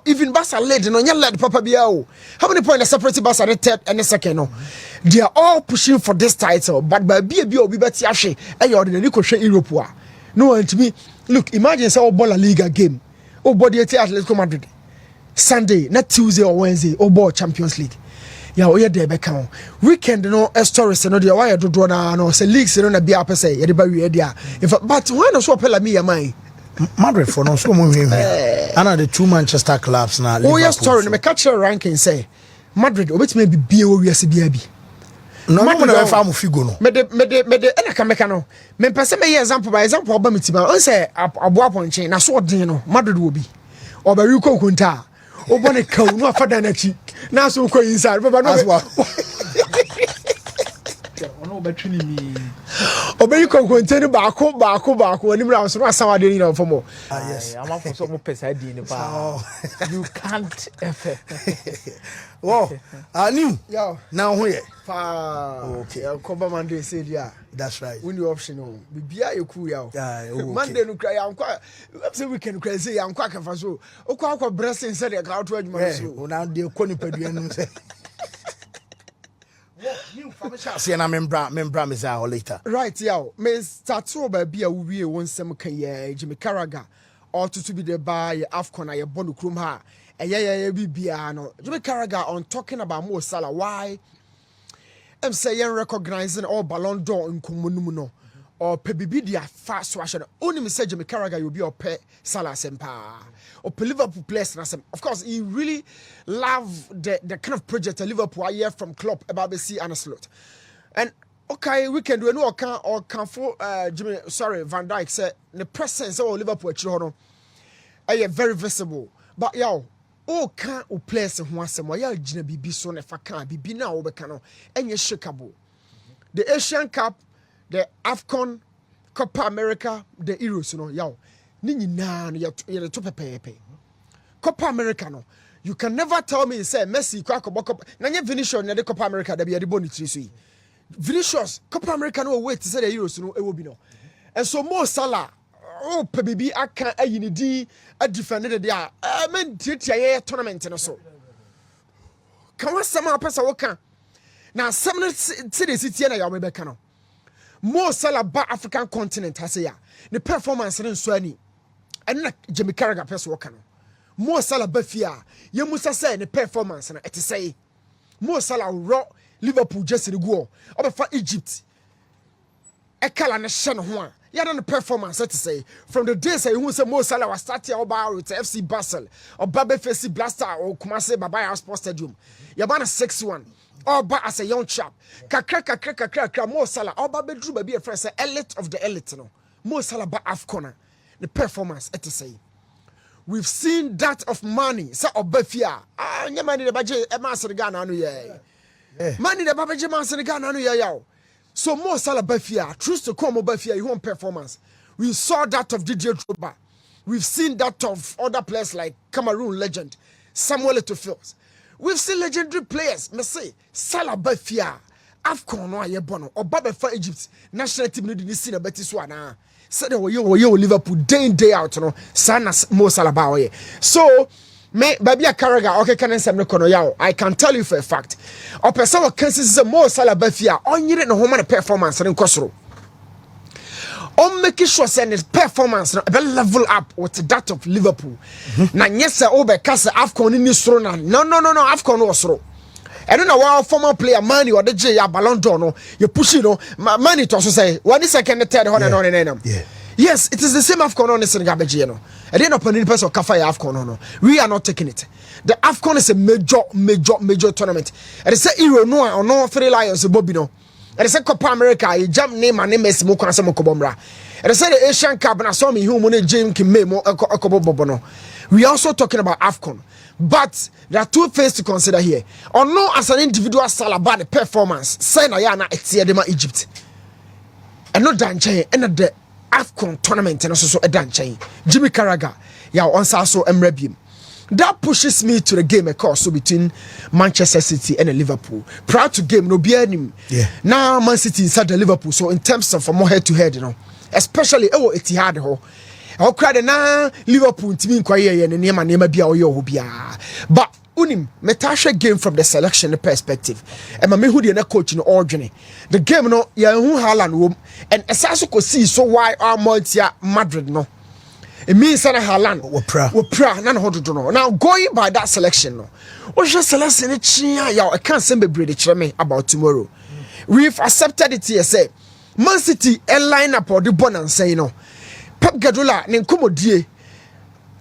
even Barca led. No, you led Papa Biao. How many points separate Barca the third and the second? No, they are all pushing for this title. But by BBO, we bet Yashi. And you're in the Nico Europe. No, and to me, look, imagine say La Liga game. Oh, body at Atletico Madrid. Sunday, not Tuesday or Wednesday, or ball Champions League. Yeah, we are there back on weekend. A stories no the why do draw no say leagues no na be up say everybody there. In fact, but why no so pela me am Madrid for no so move and the 2 Manchester clubs now. Oh yes, story me catch your ranking say Madrid obet me be we see bia bi. No no na fa mo figo no. Me de na ka meka no. Me pese me example by example oba mitima. On say aboa ponchen na so odin no Madrid will be. Oba ko kunta. Obone cow no afada na chi na so ko inside baba no ono betwini mi obeyi konkonteni baako ani mra so asawade ni na fomo yes am for so mo pesa di ni pa you can't ever wow new yo now here pa okay cover Monday say dia that's right when you option o bibia eku ya o Monday no cry yankwa say weekend cry say yankwa kafa so okwa blessing say the crowd to adwuma so now dey koni padua no say new information see na membra me say later right yeah me start to ba bia wo wie won sem kan ya Jimmy Carragher or to be the buy Afcon aye bonu krum ha eye bibia no Jimmy Carragher on talking about Mo Salah why I'm saying recognizing all Ballon d'Or in komunum no or pebibi dia fast washer only me say Jimmy Carragher you be or pe Salah sempa or pe Liverpool players na sem of course he really love the kind of project Liverpool I hear from Klopp about the see and a slot and okay, weekend we no can for Jimmy Van Dijk said the presence of Liverpool actually very visible. But yo, can players who want some ya jina bibi so ne fa kan bibi na wo beka no enye shakable. The Asian Cup, the AFCON, Copa America, the Euros no yo. Ni nyina no ye to pepepe. Copa America no. You can never tell me say Messi kwa Copa na nye Vinicius na the Copa America da bi de boni tri so yi. Vinicius Copa America no wait to say the Euros no e wo bi no. And so Mo Salah oh baby aka ayinidi a defended there men titia tournament no so. Kan wasama pesa wo kan. Na some cities tie na ya me beka no. Mo Salah ba African continent ha say ya. The performance no so ani. And na Jamie Carragher pesa wo kan no. Mo Salah ba fia ye musa say ne performance na ete say Mo Salah ro Liverpool just the go obefa Egypt e kala na hye no ho a ya na performance ete say from the days you say Mo Salah was starting oba with FC Basel or Babe FC Blaster or Kumasi Babaya Sports Stadium ya ba na 6-1 oba as a young chap kakra Mo Salah oba bedru ba bi e friend say elite of the elite no Mo Salah ba AFCON the performance ete say. We've seen that of money. Say obafia. Money the baje e man se Ghana anu ye. Money the baje man se Ghana anu ye yaw. So Mo Salah bafia, truth to come obafia you want performance. We saw that of DJ Drogba. We've seen that of other players like Cameroon legend Samuel Eto'o. We've seen legendary players. Me say Salah bafia. AFCON no aye bono. Oba befa Egypt national team no di see na beti so ana. Said we Liverpool day out no sana Mo Salah ba oye. So me baby Carragher okay can nsem no kono yaw I can tell you for a fact o person wa kan say Mo Salah ba fia onyire no homa performance ne nkosoro on make sure say his performance no be level up with that of Liverpool na nyese o be kase AFCON ni soro na no AFCON no soro. I don't know why former player Mani or the J Ballon d'Or no you push no Mani to also say one second third on. Yes, it is the same AFCON on the Senegal no. I didn't open any person Kafa AFCON no. We are not taking it. The AFCON is a major tournament. And they say Euro no or no 3 Lions Bobby no. And they say Copa America you jump name and name Messi mo kan say mo kobomra. And they say the Asian Cup na so me hu mo James Kime mo akobobo no. We are also talking about AFCON. But there are two things to consider here. Or no, as an individual Salah about the performance, say na ya na etiedema Egypt. And not dan chain, and the AFCON tournament and also a dan chain. Jimmy Carragher, ya once also emrebim. That pushes me to the game of course so between Manchester City and Liverpool. Prior to game, no be any. Yeah. Now Man City inside the Liverpool. So in terms of more head to head, you know, especially Etihad ho. I cried na Liverpool team kwaye ne nema bia oyo bia but unim metasha game from the selection perspective and my who the coach no ordinary the game no ya hu Haaland wom and esaso ko see so why our multia Madrid no it means that Haaland we pra na no do no now going by that selection no what just selection e chia ya I can't say be kire me about tomorrow we've accepted it here say Man City line up or the bonus say no Pep Guardiola ne nkomodie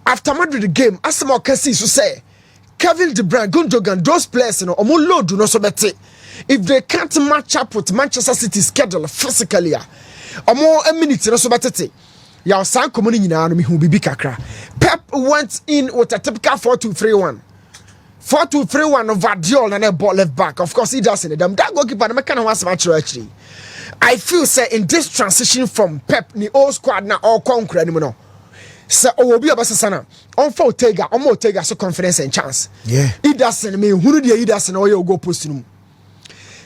after Madrid game asema okasi so say Kevin De Bruyne Gundogan those players no omo load no so bete if they can't match up with Manchester City schedule physically omo a minute no so bete ya san komoni nyina no me hu bibi kakra Pep went in with a typical 4-2-3-1 4-2-3-1 of Guardiola and a ball left back of course he does in them that goalkeeper no make no was actually I feel say in this transition from Pep ni old squad na all conquer anymore no. Say obi obasana on for Ortega so confidence and chance. Yeah. It doesn't mean who do you doesn't or you go post him.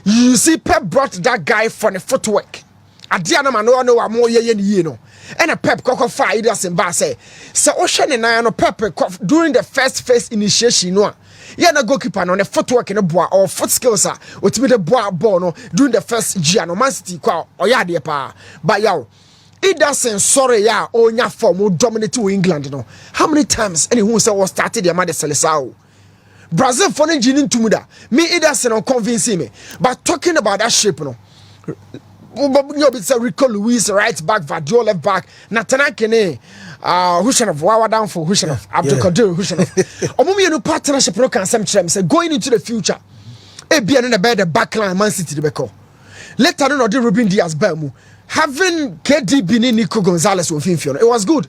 You see Pep brought that guy for the footwork. Adiana man no more ye no. And a Pep koko fa it doesn't ba say. So Ocean and no Pep during the first initiation no. Yeah, na goalkeeper no footwork no boa or foot skills are ultimate the boa ball no during the first year no Man City kwa or ya de pa but yaw it doesn't sorry ya onya form will dominate to England no how many times anyone say was started their mother Seleção Brazil for no ginin to muda me it doesn't convince me but talking about that shape no it's a Rico Luis right back Vadio left back Natana Kene Hushanov Wawa down for Hushanov Abdul Qadir Hushanov Omumi no partnership no can some say going into the future e be in the better backline Man City the beko Later on, the Ruben Diaz Bermu. Having KDB ni Nico Gonzalez with him, it was good.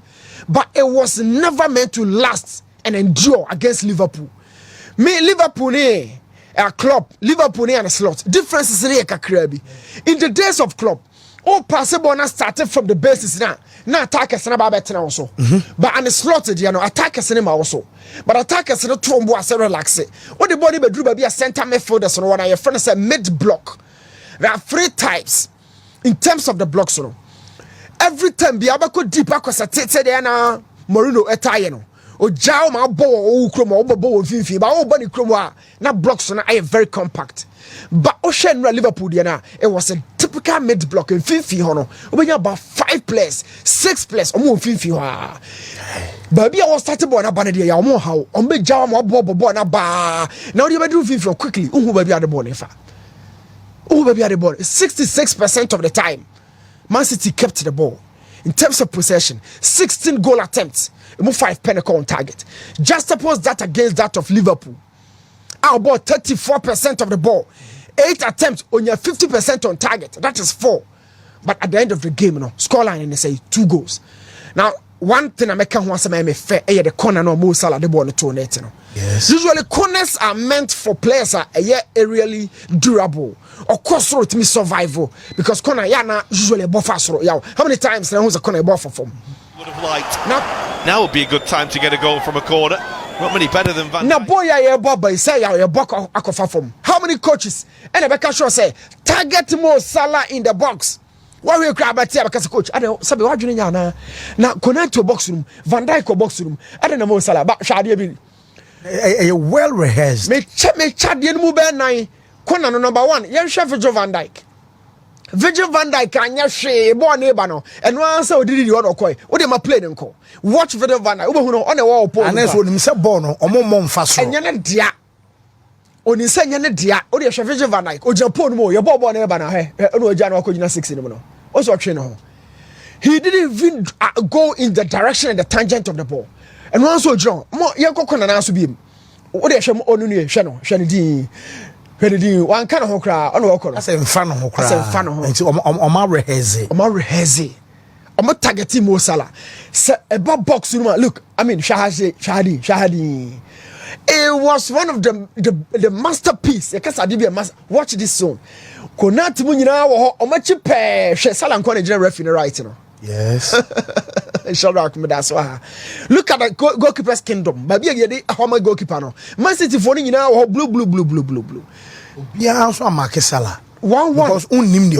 But it was never meant to last and endure against Liverpool. Me, Liverpool, a club, Liverpool and a slot. Differences in the days of club, all possible started from the basis now. Now attackers and about better also. But on the slotted, attackers and also. But attackers and Trombo are relaxed. What the body bedroom be a center midfielder, so what I have friends say mid block. There are 3 types in terms of the blocks. Every time be able to deep across a tete na Morino etayeno. O jaw ma bo o kromo o bo finfi ba o bani kromo na blocks na are very compact. But Ocean Liverpool it was a typical mid block in finfi hono. We about 5 players, 6 players o mo finfi ha. Baby I was started born about the ya mo how on be jaw ma bo na ba. Now you do finfi quickly. Who baby at the ball ifa. Who baby at the ball 66% of the time. Man City kept the ball. In terms of possession, 16 goal attempts, 5 penalty on target. Just suppose that against that of Liverpool. About 34% of the ball, 8 attempts, only 50% on target. That is 4. But at the end of the game, scoreline and they say 2 goals. Now, one thing I make once a fair, the corner no more Salah the ball no to net. Yes. Usually corners are meant for players are really durable or cross road to me survival because corner usually a buffer so how many times now who's a corner buffer from would have liked now would be a good time to get a goal from a corner. Not many better than Van Dijk. Now boy Boba say your buck akofa from how many coaches and Rebecca Shaw say target more Salah in the box. Why we cry about because coach I don't sabi what junior na connect to box room Van Dijk box room I don't know more Salah but shadi be a well rehearsed. Me chat the mu be nine corner number 1 yen chef Virgil van Dijk anya hwe bo neighbor no and one say odidi the other koi wo dey ma play nko watch Virgil van Dijk wo hu no on the wall pole and so nim say ball no omo mfa so enya ne dia oni say enya ne dia wo dey hwe Virgil van Dijk o Japan mo ye ball neighbor na he no oja na akogina 6 ni mo no o so twe no he didn't even go in the direction and the tangent of the ball and one so John mo ye kokona na so biem wo dey hwe mo onu ne hwe no hwe ne din one kind of hokra on the I say fan of hokra. I say fan of Oma reheze. Oma targeting Mo Salah. Say about box room. Look, I mean Shahadi. It was one of the masterpiece. Because I did be a master. Watch this zone. Konati munyina wo oma chipe. Salah nkwa Nigeria referee right you know. Yes. Look at the goalkeeper's kingdom. Baby, you are a goalkeeper. No, Man City for you now blue. Yeah, also a market Salah. 1-1 because unnim the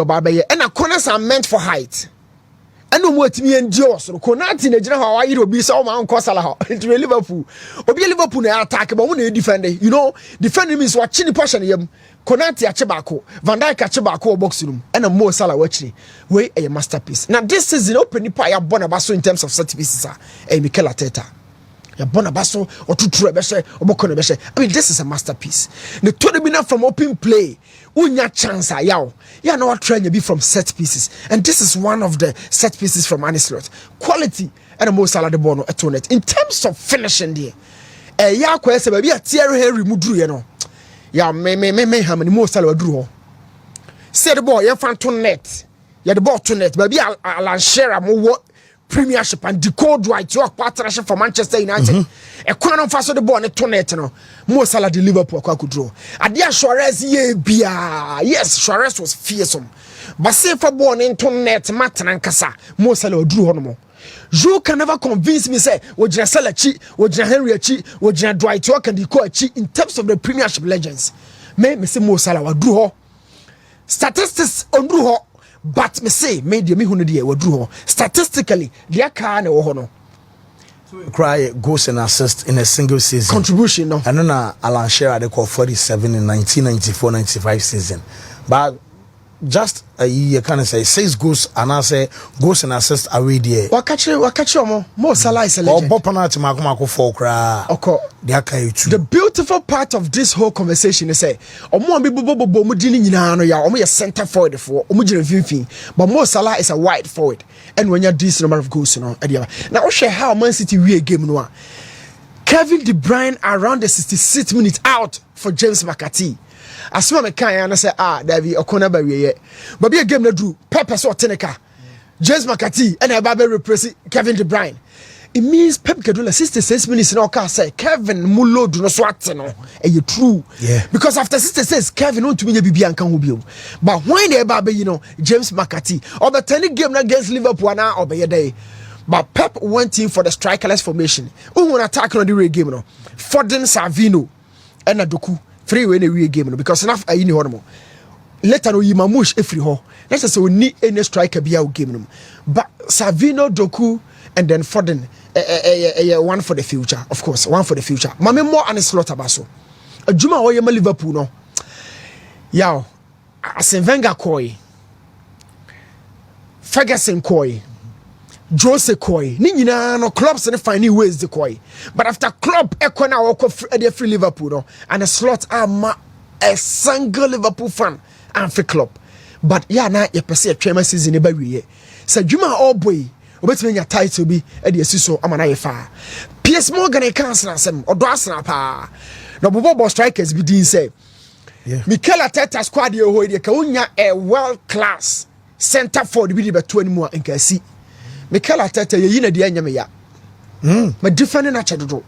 obabe. And the corners are meant for height. And no what me endure. So Konati na jina how you be so man cause Salah into Liverpool. Obi Liverpool na attack but when defend. You know, defending means watching the passion him. Konati achebako, Van Dijk achebako box room, and a Mo Salah watching. We a masterpiece. Now this season open the pie Bonabaso in terms of set pieces. Mikel Arteta. Ya Bonabaso or Tutu Beshe or Bokone Beshe. I mean this is a masterpiece. The 20 minutes from open play. Unya chance yaw. Ya know what trying to be from set pieces. And this is one of the set pieces from Anislot. Quality and a Mo Salah the Bono atonet. In terms of finishing there. Ya kwese baby a Thierry Henry mudru you know. Ya me how many Mo Salah drew. Say the ball, you fan to net. Ya the ball to net. Baby Alan Shearer mo Premiership and decode right your partnership for Manchester United. A corner of the ball to net no. Mo Salah the Liverpool kwa draw. Adia Suarez ye bia. Yes, Suarez was fearsome. But say for ball into net Martin and Kasa. Mo Salah drew hono. You can never convince me say Wojina Salah chi, Wojina Henry chi, Wojina Dwight York and Deco chi in terms of the Premiership legends. Me say Mo Salah wa drew ho. Statistics on drew ho, but me say me de me hunu de wa drew ho. Statistically, dia ka na wo ho no. Cry goals and assists in a single season. Contribution no. And then Alan Shearer they call 47 in 1994-95 season. But just a year can say 6 goals and I say goals and assists away there. Wakachi Mo Salah is a legend. The beautiful part of this whole conversation is say omo be bobo mu dini nyina no ya omo ye center forward for omo gire finfin but Mo Salah is a wide forward and when you this number of goals no now we share how Man City we game no Kevin De Bruyne around the 66th minute out for James McCarthy. asema me kan ya say David Okona ba wiye but be a game na do purpose or teneka James McCarthy and a baby replace Kevin De Bruyne. It means Pep Guardiola 66 minutes in our car say Kevin Mulo do not swat no and you true because after 66 Kevin want to be and can be but when they baby James McCarthy or the 10 game against Liverpool now or by a day but Pep went in for the strikerless formation who want attack on the game no Foden Savino and a Doku 3 way in the game because enough I know more later no Yimamush every ho let's say we need any striker be out game but Savino Doku and then Foden one for the future, of course, one for the future. Mame more and slot abaso. A Juma Oyema Liverpool no. Yow, Arsene Wenger koi, Ferguson koi, Jose koi. Ni nyina no clubs and finding ways the koi. But after club ekona wako free Liverpool no, and a slot a single Liverpool fan and free club. But yeah, na ye pese a tremor season eba wiye. Sa Juma all boy. Obetime nya title bi e de asiso amana ye fa PS Morgan e kan asem odo asena pa no bobo strikers bi din say Mikel Arteta squad ye ho de ka unya a world class center forward bi de beto animu a nka si Mikel Arteta ye yi na de anya me ya ma defend na chedodo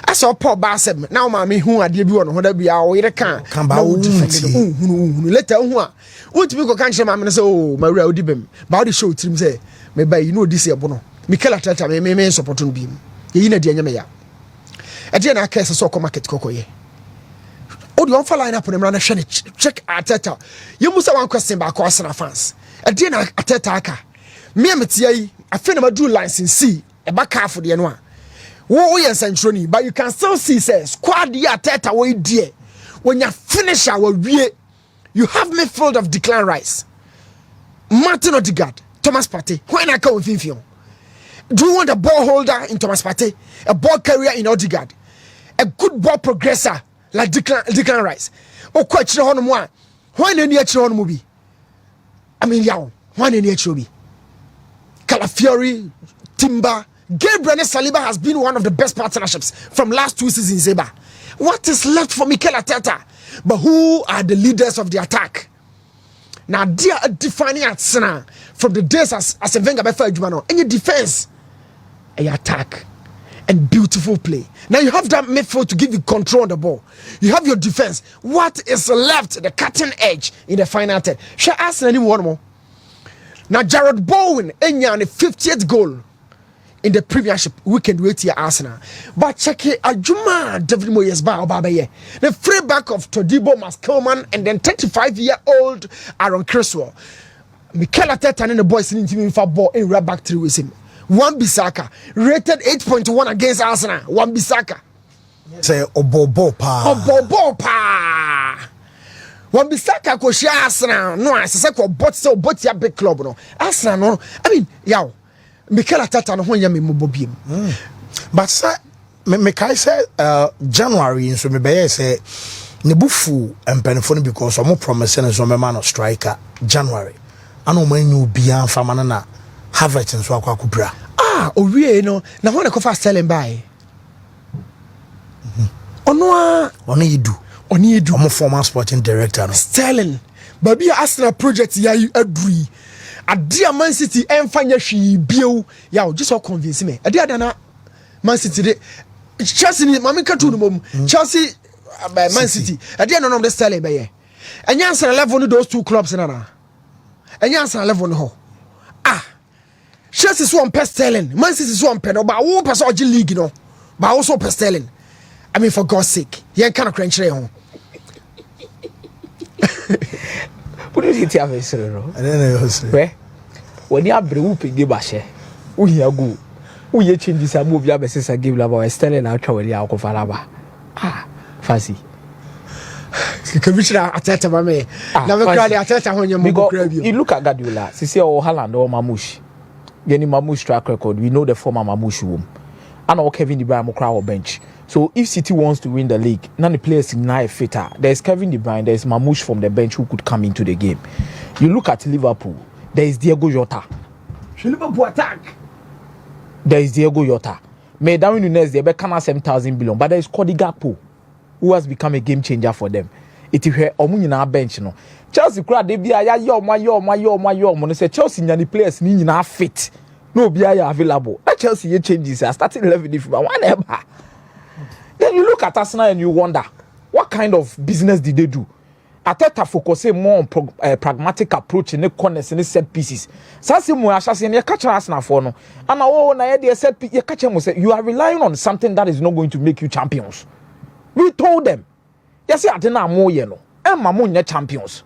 aso Paul Basem na o ma me hu ade bi wono ho da bia o yire kan ba wo hunu later hu a wotumi ko kan shema me say oh mawura odi bem ba odi show trim say me by this year bono Mikel Arteta me support no bi ye na de anya me ya e de na aka so ko market kokoye odi on fa line up na na hwe check Arteta you musa one question ba ko Arsenal fans e de na Arteta aka me ametia yi afi na madu license C e ba ka afo de no a wo ye centroni but you can still see say squad ya Arteta we die when you finisher we wie you have midfield of Declan Rice Martin Odegaard Thomas Partey when I come with Fifion do you want a ball holder in Thomas Partey a ball carrier in Odegaard a good ball progressor like Declan Rice o ko chire hono mo a when any chire hono mo bi I mean yaw when any chire bi Calafiori Timber Gabriel and Saliba has been one of the best partnerships from last 2 seasons Zeba. What is left for Mikel Arteta? But who are the leaders of the attack? Now they are defining Arsenal from the days as a Wenger before Jumano. Any defense, a attack, and beautiful play. Now you have that midfield to give you control on the ball. You have your defense. What is left? The cutting edge in the final 10. Shall I ask anyone more? Now Jared Bowen, Enya, the 50th goal in the Premiership weekend with here Arsenal. But check it, Ajuma David Moyes ba Obabaye. The free back of Todibo Maskelman and then 35-year-old Aaron Creswell. Mikel Arteta and the boys in team for ball in right back 3 with him. Wan-Bissaka rated 8.1 against Arsenal. Wan-Bissaka. Say Obobo pa. Obobo pa. Wan-Bissaka ko share Arsenal. No, I say ko bot ya big club no. Arsenal no. I mean, yaw. Mikel Arteta no honya me mobobiem. But sir, me kai say January so me be say ne bufu empenfo no because omo promise na so me man striker January. Ana omo anyu bia fama na Havertz nso akwa owie no na ho na kofa Sterling by. Ono yidu. Omo former sporting director no. Sterling. Baby Arsenal project ya adui. Adia Man City enfanya hwi bio ya just so convince me adia na Man City de Chelsea ni mama katu no mom Chelsea Man City adia no the Sterling be ye enya Arsenal level no those two clubs na enya Arsenal level no ho Chelsea so on Sterling Man City so on no ba wo person ogi league no ba wo so Sterling I mean for God's sake yen kind of crunch ho What did he tell me, sir? I don't know. Where? When you have brew pig bashe, we hear go. We change this move ya basis a give lava Sterling out with the alcohol. Fancy. Commissioner Arteta by me. Never cried Arteta when you look at Guardiola, Sisi or Haaland or Mamouche. Getting Mamouche track record, we know the former Mamouche room. And all Kevin De Bruyne crowd bench. So if City wants to win the league, none of the players in night fitter. There's Kevin De Bruyne, there's Mamouche from the bench who could come into the game. You look at Liverpool, there is Diego Jota. Liverpool attack. There is Diego Jota. May Darwin Nunez, they become 7,000 billion, but there is Cody Gakpo, who has become a game changer for them. iti hwe omu nyina bench no Chelsea kura de bia ya yo no say Chelsea nyani players ni nyina fit no bia ya available that Chelsea ye changes starting 11 if one ever. Then you look at Arsenal and you wonder what kind of business did they do. Ateta focusing more on pragmatic approach in the corners and the set pieces. Sasi mu asase ne catch Arsenal for no. And na ye set piece you catch them say you are relying on something that is not going to make you champions. We told them. Yes, Atena mo ye no. Emma mo nye champions.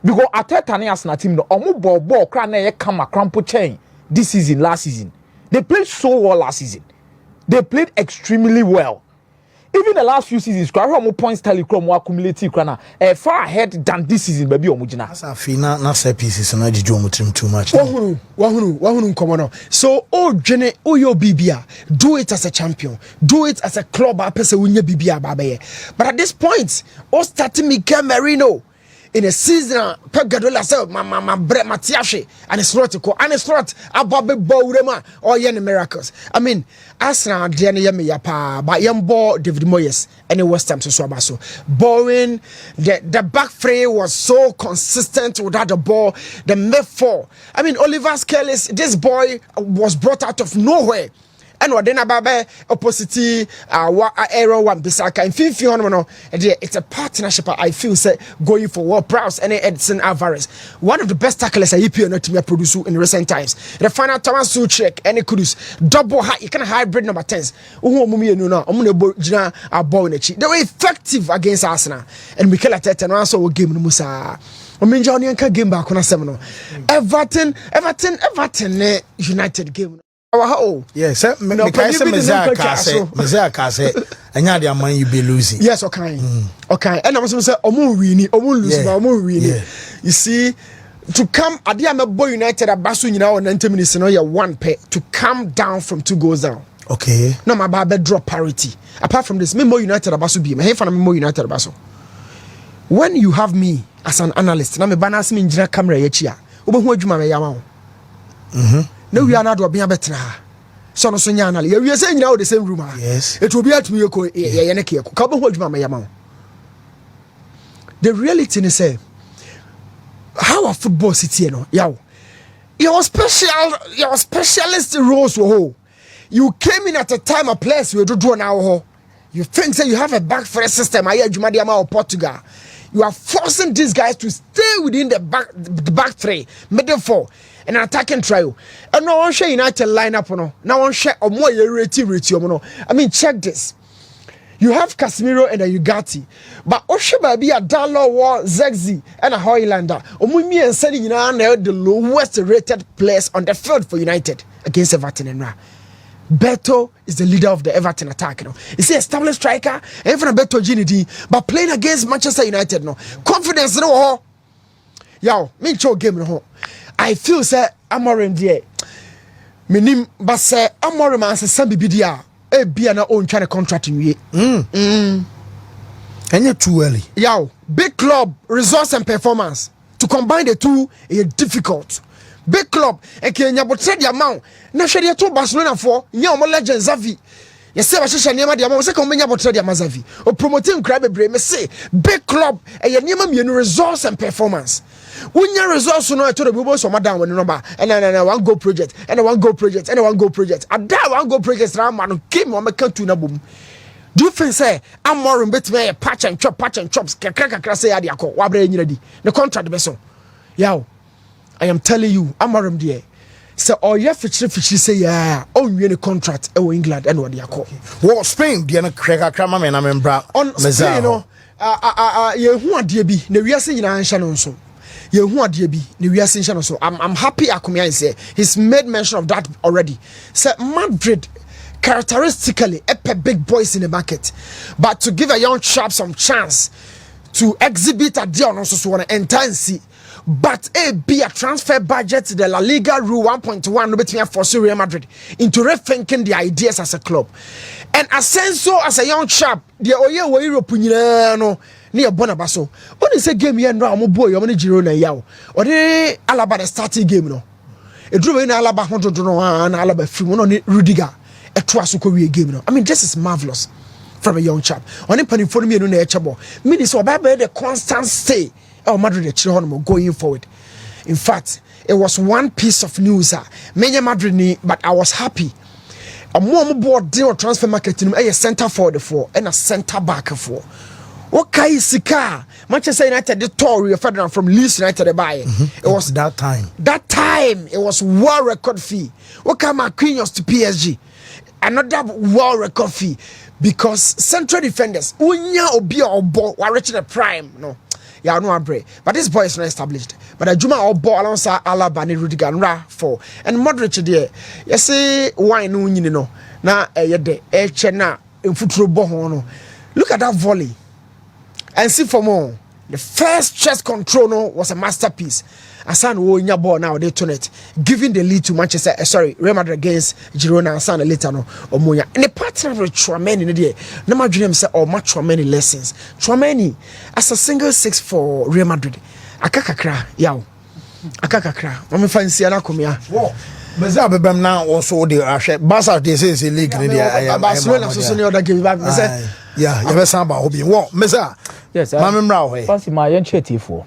Because Ateta ne Arsenal team no omo ball kra na ye kama crampo chain this season last season. They played so well last season. They played extremely well. Even the last few seasons, more points tally more accumulative far ahead than this season, baby. That's a fina na set pieces and I did too much. Wahunu come on. So Jenny, your BBA, do it as a champion, do it as a club, I person win your BBA baby. But at this point, starting Mikel Merino. In a season, Pep Guardiola said, "My Brett Matiashe, and it's not Ababe Bourema or Yen miracles." I mean, Arsenal, Diana Yemi Yapa, but Yambo, David Moyes, and West Ham to Swabaso. Bowen, the back three was so consistent without the ball. The mid four. I mean, Oliver Skellis, this boy was brought out of nowhere. And what then about opposite Aaron Wan Bissaka in 50 no it's a partnership I feel say going for World Prowse and Edson Alvarez, one of the best tacklers I EPO not to produce in recent times. The final Thomas Suchek and Kudus double high, you can hybrid number 10s. They were effective against Arsenal and Mikel Arteta and also game Musa. Johnny game back on a seminal. Everton United game. Yes, Messiah Kase, and you're man you be losing. Yes, okay. Okay, and I was going to say, lose. You see, to come, I'm a boy United at Basu, 90 minutes, one pay to come down from 2 goals down. Okay. No, my bad drop parity. Apart from this, me more United at Basu be, my fan more United at Basu. When you have me as an analyst, and I'm a balance me in camera, no, we are not being better. So, no, so we are saying now the same room. Yes, it will be at me. The reality is, how a football city, your specialist roles were. You came in at a time of place where you do now. You think that you have a back for a system. I hear Juventus Portugal. You are forcing these guys to stay within the back three, middle four. An attacking trial. And no one share United lineup no. Now one share or more ratio no. I mean check this. You have Casemiro and a Ugarte. But Oshiba be a Dallo war Zegzi and a Hoylander. Omumi and Sani the lowest rated players on the field for United against Everton and Ra. Beto is the leader of the Everton attack. He's an established striker, even a Beto Ginity, but playing against Manchester United no. Confidence no. Yo, me show game no. I feel say Amorim there. Minim but say Amorim as some bibidia. Be na own trying to contract in you. And you're too early. Yo, big club, resource and performance. To combine the two is difficult. Big club, and can you but the amount? Now share your two Barcelona for Yamal legend Xavi. You say what you near the amount, second many about the Mazavi. Or promoting crab brain, say big club, and your name resource and performance. When your results no to the people so madam when number and then one go project and one go project and one go project and that one go project round man came on make to na boom. Do you think say I'm more in between patch and chops kakra say ade akọ wa bra nyina di the contract be so. Yow I am telling you I'm more there. Say oh yeah fichi say yeah on we the contract e England and what they akọ. Well Spain dey na kakra ma me na membra on Spain no ye hu ade bi na wiase nyina anhya no nso. So I'm happy Akomeah say he's made mention of that already. So Madrid characteristically big boys in the market, but to give a young chap some chance to exhibit a deal also so want to intense. But be a transfer budget the La Liga rule 1.1 between force Real Madrid into rethinking the ideas as a club. And Asensio as a young chap, the oye we Europe no near Bonabaso. When is a game here now, my boy, you're Girona Yao. Or the Alaba the starting game no. It drew in Alaba 100 and Alaba free one on Rodrygo. A Twasuko game no. I mean, this is marvelous. from a young chap. On him penny for me no nature. Meaning so about the constant stay of Madrid going forward. In fact, it was one piece of news. Many Madrid but I was happy. A more board deal transfer market in a center forward for and a center back for. Okay, Sika, Manchester United, the Tory Federal from Leeds United buy. It was that time. That time it was world record fee. Okay, Marquinhos to PSG, another world record fee because central defenders, Unya Obi or Bo, were reaching the prime. No, yeah, no break. But this boy is not established. But a Juma or Bo alongside Alaba and Rodrygo and Ra for and Modric there. You see, why no, you know, now a day, a chena in football. Look at that volley. And see for more, the first chest control no, was a masterpiece. Asan Wonya ball now they turn it, giving the lead to Manchester. Real Madrid against Girona. Asan later no Omoya. And the partner with Tchouameni in the day. No matter dream say or match Tchouameni lessons. Tchouameni as a single 6 for Real Madrid. Akakakra yaw. Akakakra. Mama fancy Akomeah. Whoa. Meza bebem now also the Barca they say is a league in the Barcelona so the other game back say yeah you be samba obi wo Meza yes mama mra ho fancy my young for